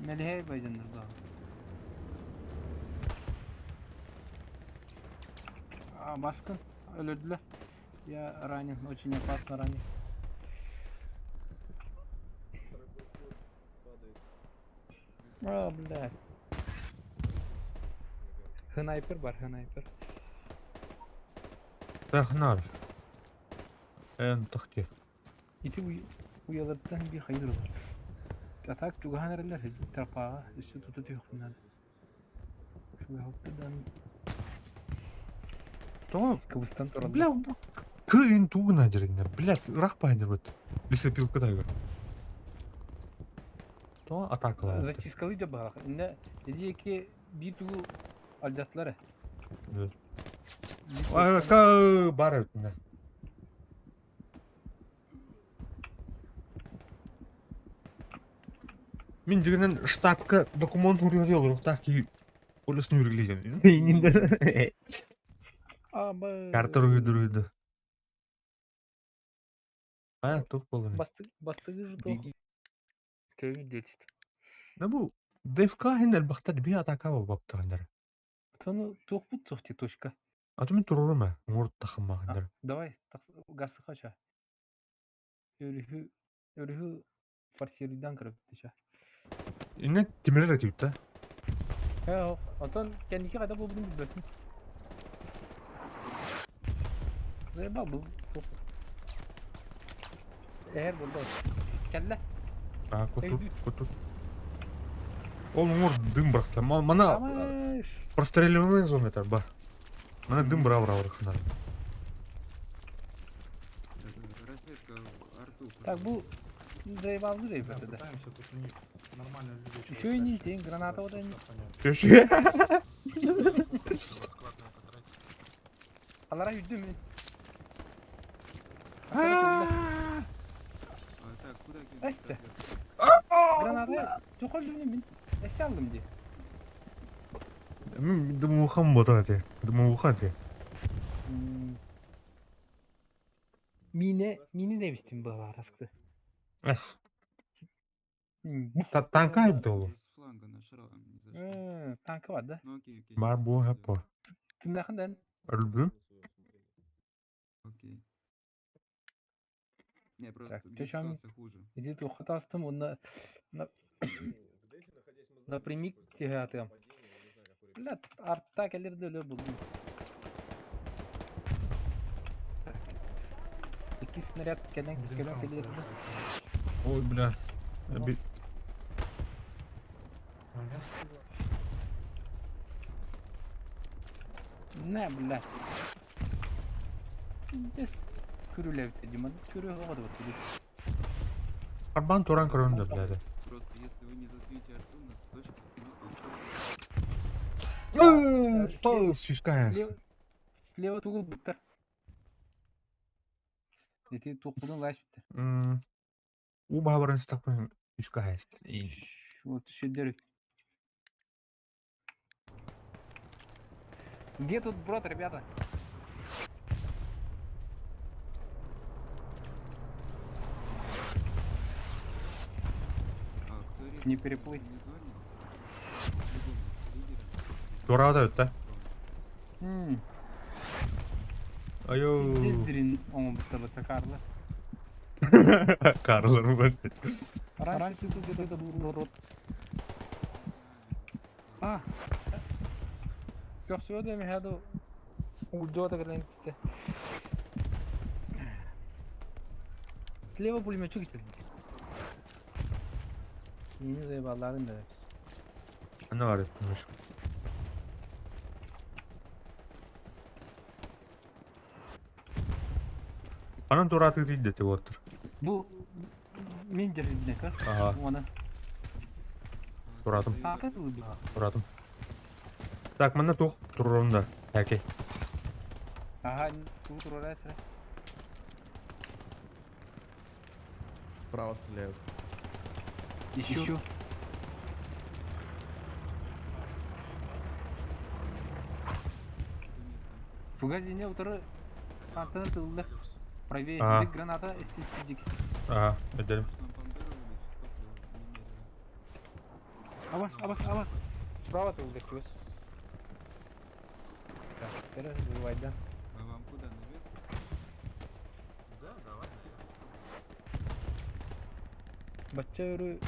S2: Melihe baycanlar bak. Aa, baskın. Öldürdüler. Ya ранен, очень опасно ранен. А, блядь. Снайпер бар, снайпер.
S1: Тахнар. Тахте.
S2: İti uyalardan bir hayır var. Atak tuğanerler tarafa üstü tutuyor bunlar. Şu haftadan
S1: То,
S2: Kıbrıs'tan sonra.
S1: бля, кыйын тугуна жериңер. Блядь, ырак пайдыр бөт. Лесопилкадагы. То атакалар.
S2: Зачискалы da bak. Ne dedi ki bir tuğu aldatları.
S1: Ка бар өтүнө. Мен дегенен штабка документ ургелер уртак ки полисни ургелеген. Инде.
S2: Ama
S1: Картер үйдүрүдү. А, тук болду.
S2: bastığı jito. Köyü delist.
S1: Ne bu? ДФК хен элбахтар би атака баптыгандар.
S2: Тonu туğ bu tuğti toşka.
S1: Атымен турурма, мурт тахмагандар.
S2: Давай, gazı kaça. Örühü farsiyeriden kırıp dışa.
S1: Инне темирер этип да.
S2: He, atan kendiki kadar bu bunu bilirsin. Ve bak bu. Eğer burada kelle.
S1: А,
S2: Эй,
S1: кутут. Ол мур дым бракта. Мана
S2: Ama
S1: простреливаемый зон это бар. Мана дым брав рахнар.
S7: Это разведка арту.
S2: tak bu zeyvallı
S9: Да,
S2: reyfete de.
S9: пытаемся, тут у них нормально люди чего
S2: Şu inin
S9: тащат.
S2: şeyin granata o da inin.
S1: Чё?
S3: Склад на это тратить.
S2: Alara yüzdü mü?
S7: А так, куда
S2: Эй,
S7: кинуть?
S2: ты. Granata çok öldürdüm min. Eşya aldım diye.
S1: Мен думаю, ухам ботати. Думаю, ухати.
S2: Mini demiştim bu araskı.
S1: Эс. Танка айыпты ол.
S7: С фланга нашрал, не зашел.
S2: Tankı vardı.
S7: Ну окей, окей.
S1: Бар бу хаппа.
S2: Tırnakından
S1: Өлдүм.
S7: Окей. Не, просто
S2: Так,
S7: здесь
S2: чё там?
S7: ситуация хуже.
S2: иди tu hatastım onu напрямик тебе atıyorum. Блядь, artta gelirdi öyle buldum. İki снаряд gelen gelirdi.
S1: Ой, бля.
S2: Ne блядь? Здесь күрүлевте диман. Күрү хавада batırdı.
S1: Арбан туран көрөндө, блядь.
S7: Просто если вы не задвинете арту, у нас точка сидит.
S1: Что сюскаем?
S2: Слева тугул bitter. Дети тугулун лайш bitter.
S1: У бабарын стапын сюскаем.
S2: Вот шедерик. Где тут брод, ребята?
S7: А, кто режет?
S2: Не переплыть.
S7: Не звонит? По-любому, лидеры.
S1: Турада өттү. Айо.
S2: Диздрин он быта Карла.
S1: Карлар вот.
S2: Раньше тут это был рот. А. Все да меня до удо так ренте. Слева пулеметчик идет. Не заебаларын да.
S1: Ana var etmiş. Анан тураты дейт деп отыр.
S2: Бу мен жерден кар.
S1: Ага,
S2: Оны.
S1: туратым,
S2: Акы булды.
S1: туратым. Так, мына тоқ турында. Әке.
S2: Ага, тут рорается.
S6: Справа стреляют.
S2: Ищу. Фугазине утыры антенна тылында. Правее
S1: Ага.
S2: граната эстетик.
S1: Ага, edelim.
S7: Там бандера вылез, немедленно.
S2: Абас. Справа тылда көз. Так, теперь выводь, да.
S7: А вам куда, наверх?
S3: Да, давай, наверх.
S2: Бачча өрі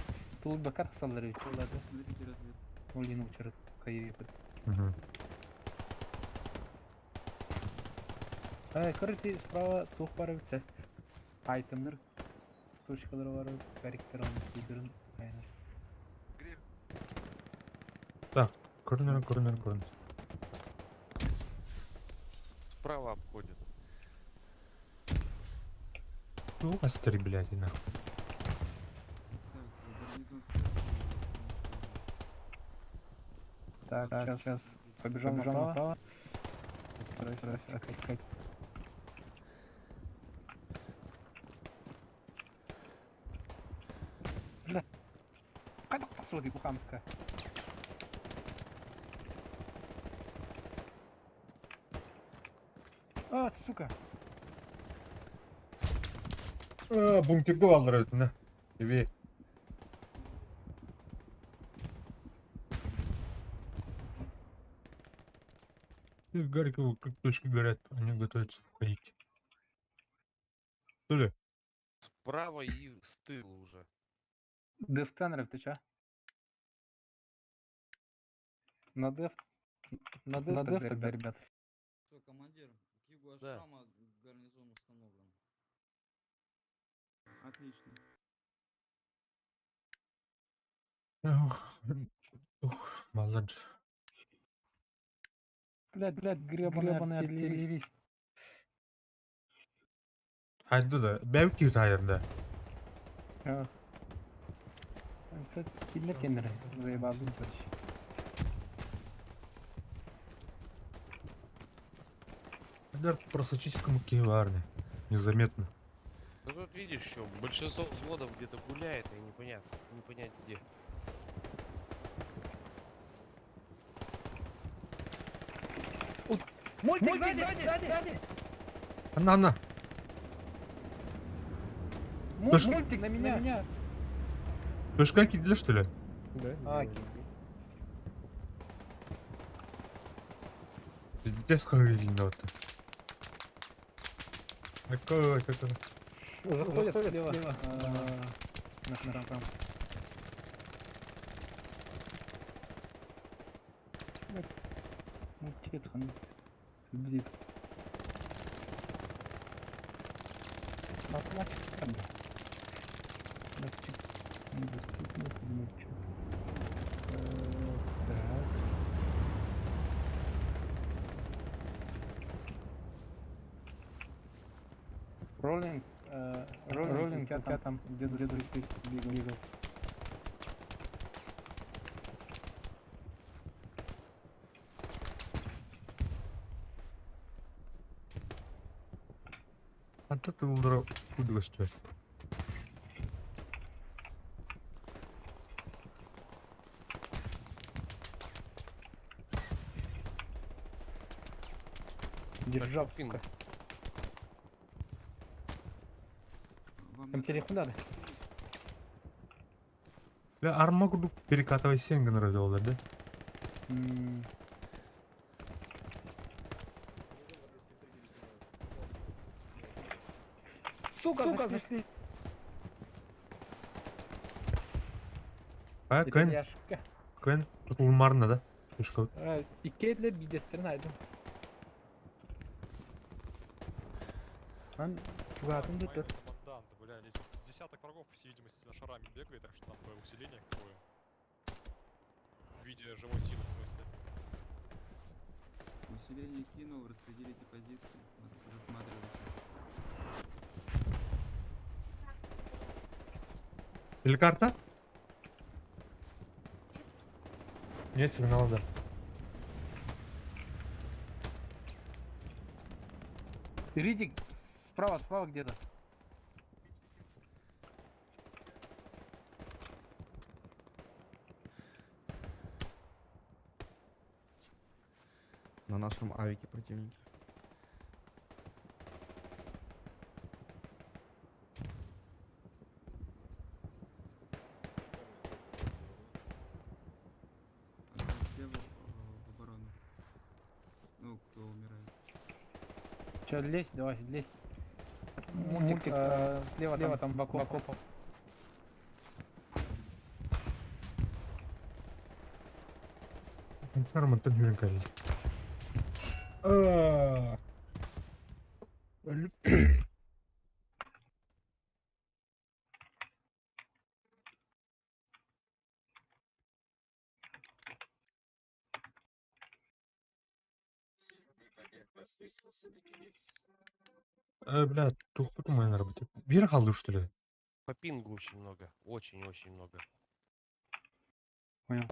S2: тылда кар салдары олады.
S7: Смотрите разведку.
S2: Олин учыры кайы.
S1: Мгм.
S2: Көріті справа тух бары бітсе. Айтымдыр. Точкалары бары гариктер оны көйдірін. Айна.
S1: Так, көрінер.
S10: Справа обходит.
S1: Ну, астри, блядь, нахуй.
S7: Так, гарнизон связи.
S2: Так, сейчас. Побежал направо. Раз, как. Бля. Как посуди кухамская? А, сука.
S1: Бункерді алдырады, на. Тебе. Из Гарькова как точки горят, они готовятся входить. Что ли?
S10: Справа и с тыла уже.
S2: Дефтенеров ты чё? На деф тогда, ребят.
S4: Все, командир, к югу от
S10: Да.
S4: Шама гарнизон установлен.
S7: Отлично.
S1: Ух, молодец.
S2: Блядь, гребаный артиллерист.
S1: Haydi da, belki tayırda.
S2: А. Это киллер кендеры. Заебал, короче.
S1: Удар просочись к мукиварне. Незаметно.
S10: Ну тут видишь, что большинство взводов где-то гуляет, и непонятно, не понять где.
S2: Мультик сзади!
S1: Она.
S2: Мультик на меня!
S1: Ты ж как идешь, что ли?
S2: А,
S1: Где схорили вот. Какой.
S2: заходят слева. На там. Мультик, блин. Роллинг, я там где-то бегал.
S1: А то ты удар куда стоит.
S2: Держал,
S10: спину.
S2: сука.
S7: Вам
S2: Там
S7: надо-
S2: телефон надо.
S1: Бля, армагуду перекатывай сенген радиолар, да?
S2: Сука, зашли.
S1: Кен,
S2: Яшка.
S1: кен тутулмарна да. Тышка.
S2: Икетлер бидестерин айдым. Ан чугатын
S8: Военный
S2: дутер.
S8: командант, бля, здесь с десяток врагов, по всей видимости, на шарами бегает, так что нам бы усиление какое. В виде живой силы, в смысле.
S7: Усиление кинул, распределите позиции. Рассматривайте.
S1: Или карта? Нет сигнала, да.
S2: Ридик справа где-то.
S6: На нашем авике противники.
S7: Все в оборону. Ну, кто умирает.
S2: Че, лезь, давай, лезь. Мультик слева там в окопах.
S1: Нормально, Юренька. Бля, тух потом моя работа. Бир халды, что ли?
S10: По пингу очень много. Очень-очень много.
S2: Понял.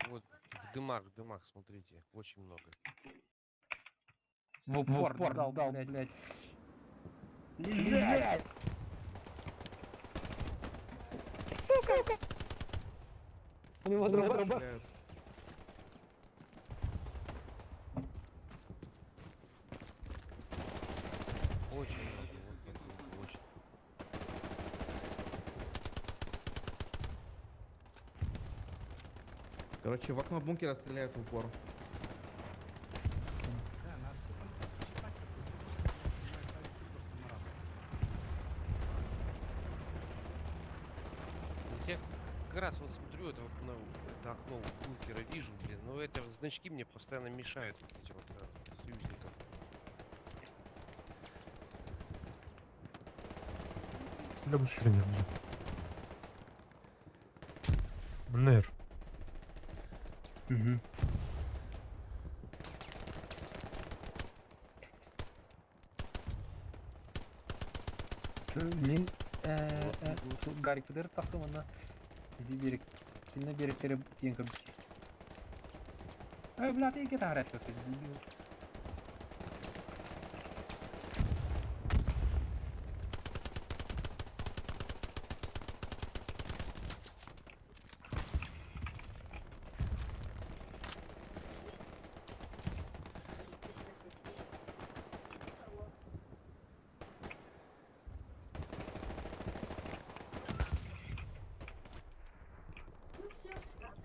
S10: Вот в дымах, смотрите. Очень много.
S2: В упор дал, блядь. Лежать! Сука! У него дроба.
S6: Стреляют.
S10: Очень много. Вот по пингу, очень.
S6: Короче, в окно бункера стреляют в упор.
S9: Да, надо типа читать какую-то, чтобы снимать авики просто на раз.
S10: Вот я как раз вот смотрю, это, вот, это окно бункера вижу, блин. Но это значки мне постоянно мешают, вот эти вот союзников.
S1: Для усиления, бля. Нер.
S2: Угу. Мен Гарик кідеріп тақтым ана берек кино беректері ең көбісі. Блядь, я где-то орать что-то.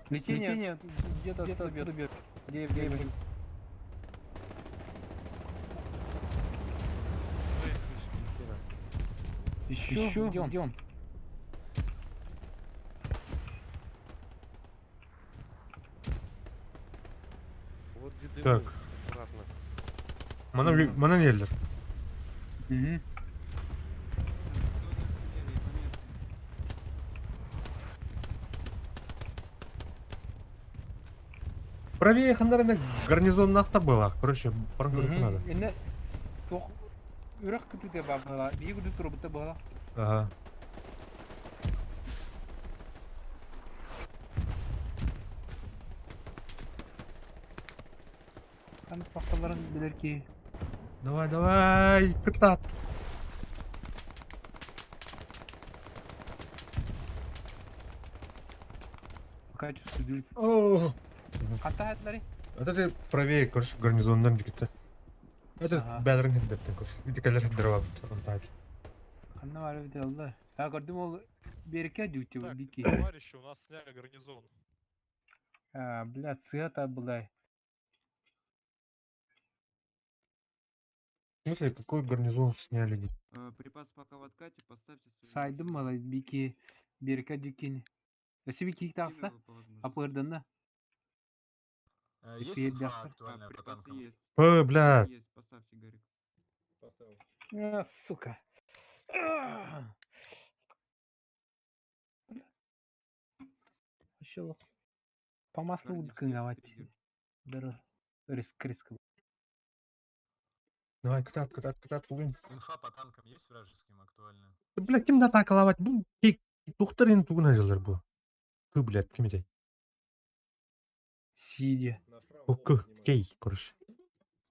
S2: Летение где-то бьет. Где? Еще идем.
S10: Вот где
S1: Так.
S10: дымы, аккуратно.
S1: Мана нелдер.
S2: Угу.
S1: Правее хандарында гарнизон нақта была. Короче, паранг надо.
S2: Енді тоқ үрақ күтуде бағыла. Бейі күді тұру бұтты бағыла.
S1: Ага.
S2: Қанық бақталарын білер ки.
S1: Давай, кытат.
S2: Пока чувствую дүлік.
S1: О,
S2: Қанта әтлері?
S1: это ты правее, короче, гарнизондан дикті. Это
S2: Ага.
S1: бәдірін хендерттен, короче. Идекелер хендер бабыт.
S2: Қанна бары біте алды. Я көрдім ол береке дүйте
S8: Так,
S2: бейке.
S8: товарищи, у нас сняли гарнизон.
S2: Блядь, сыта былай.
S1: В смысле, какой гарнизон сняли?
S7: Припас пока в откате, поставьте свои
S2: Saydım
S7: весы.
S2: mı biki berka dikin. Если бики
S7: Скину
S2: тақса,
S7: его по возможности.
S2: апырдан да.
S3: Есть
S2: Если
S3: инфа
S2: бяхтар.
S3: актуальная по
S7: Припасы
S3: танкам?
S7: есть.
S1: Бля.
S7: Есть, поставьте, Гарик.
S2: Сука. Еще по маслу
S7: Парни,
S2: удкын
S7: все в
S2: авать.
S7: триггер.
S2: Дыры. Риск.
S1: Давай, катат, блин.
S3: Инфа по танкам есть вражеским актуальная?
S1: Бля, кимді атакалавать? Бұл тек тоқтар енді тугына жылдар бұл. Кы, блядь, кім ете?
S2: Сидя.
S1: О, кы, кей, короче.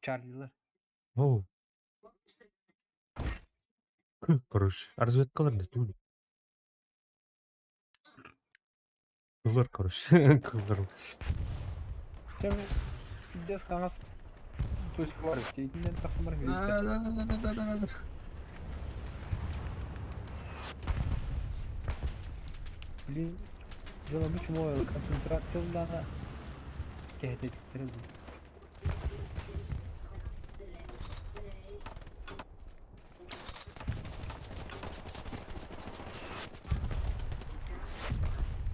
S2: Чарлилар.
S1: Оу. Кы, короче. Разведкалар не туды. Кылар, короче. Кылар.
S2: Чем пиздец канас. То есть хварит. Кейтинен тахмар.
S1: Да.
S2: Блин. Дело почему концентрация на. Кейт этих.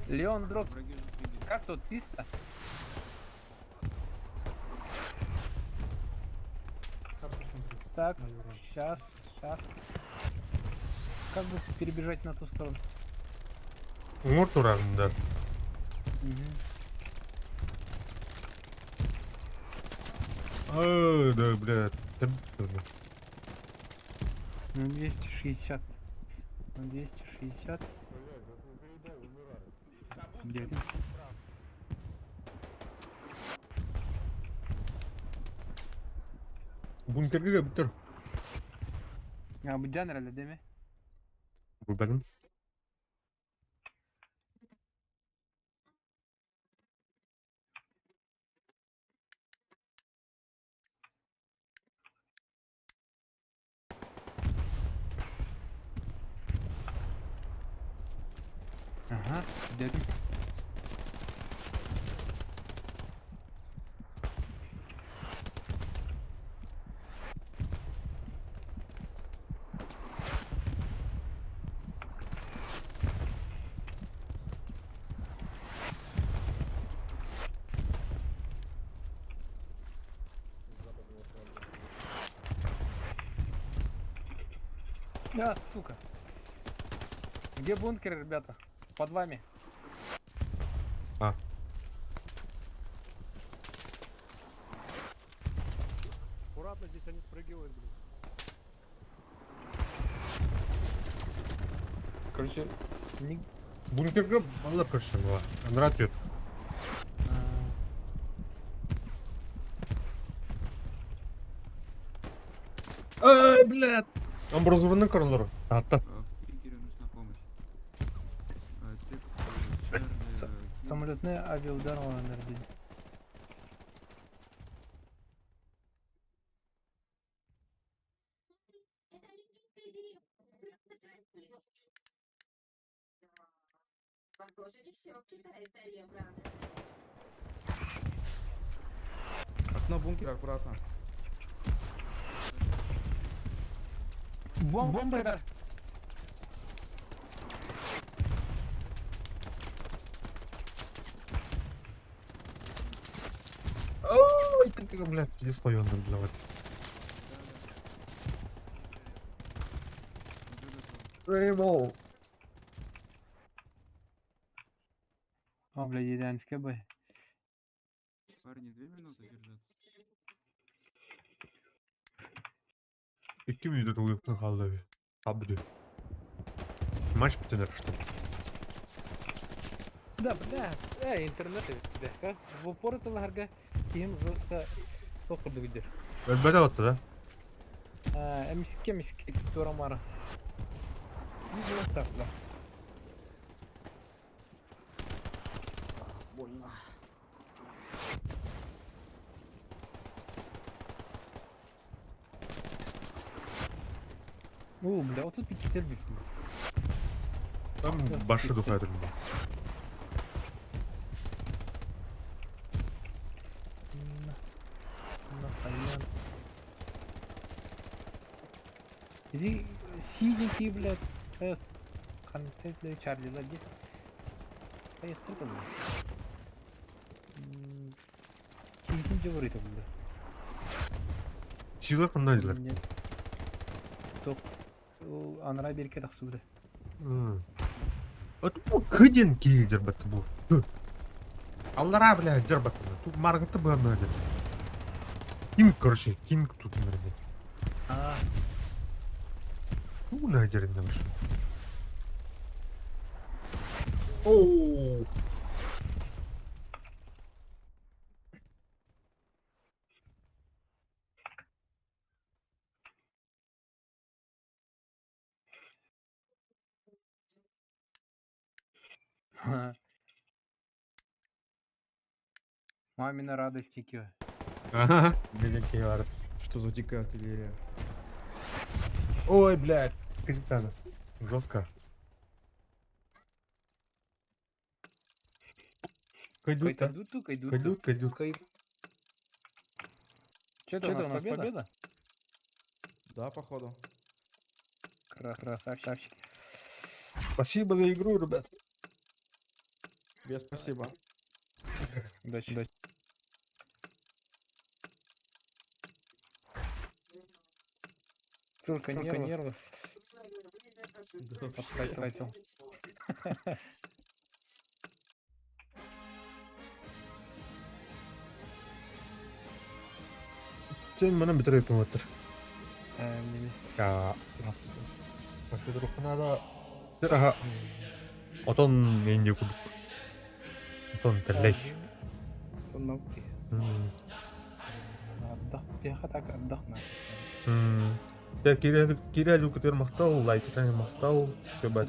S2: Леон дроп.
S7: Враги же в триггере.
S2: Как тут 300? Так, сейчас. Как бы перебежать на ту сторону?
S1: Умор турарында. Да, блядь.
S2: На 260. На 260. Где ты?
S1: Бункерге бітір.
S2: А, bu generalde değil mi?
S1: Bu benim.
S2: Aha, dedim. Да, сука. Где бункер, ребята? Под вами.
S9: Аккуратно, здесь они спрыгивают, блин.
S2: Короче,
S1: Бункерге балар кіршін ба. Нұрат ет. Ай, блядь. Амбразованный королор. Атта.
S7: В триггере нужна помощь. Цифр, Чарли, Ким.
S2: Самолетный авиаудар olanlar değil.
S6: Окно бункера, аккуратно.
S2: Бомба!
S1: Ой, ты, блядь, я слоёный, блядь. Рейбол.
S2: О, бля, еданская бой.
S7: Парни, 2 минуты держаться.
S1: 2 minut uyup kaldı bir. Abi diyor. Maç bitirir işte.
S2: Да, бля, интернет бля, как в упор тыларга кийин сокурду gider.
S1: Ölmede attı da.
S2: Эмиске турамара. Не так, бля.
S6: Больно.
S2: Бля, вот тут пикетель бит.
S1: Там başı dukardım.
S2: Нахуя. Иди сиденький, блядь. Контент, блядь, Чарли, ладно. Поезд это, блядь. Кинь говорит, блядь.
S1: Сила кандайлар.
S2: Топ. Анра берке тақсы, блядь.
S1: Вот bu kıdın ki jarbat bu. Аллара, бля, жарбат. Тут маргата бы одна. Кинг, короче, кинг тут наверное. Ну, нахер не вышло. Оу.
S2: Мамина радость тикё.
S1: Ага, где var.
S6: Что за дикая артиллерия?
S1: Ой, блядь. Капитана. Жестко. Кайдут, да? Кайдут.
S2: Что-то у нас победа?
S6: Да, походу.
S2: Красавчик.
S1: Спасибо за игру, ребят.
S6: Без спасибо.
S2: Удачи. Ссылка нервов. Хотел.
S1: Sen bana bitirelim otur.
S2: Неме.
S1: Ya nasıl? Başka rukuna da sıra oton menje kuduk. Oton terleş.
S2: Науки. Отдох. Я так отдохну.
S1: Я кире жүк кетер мақтау, лайк етен мақтау, көбәт.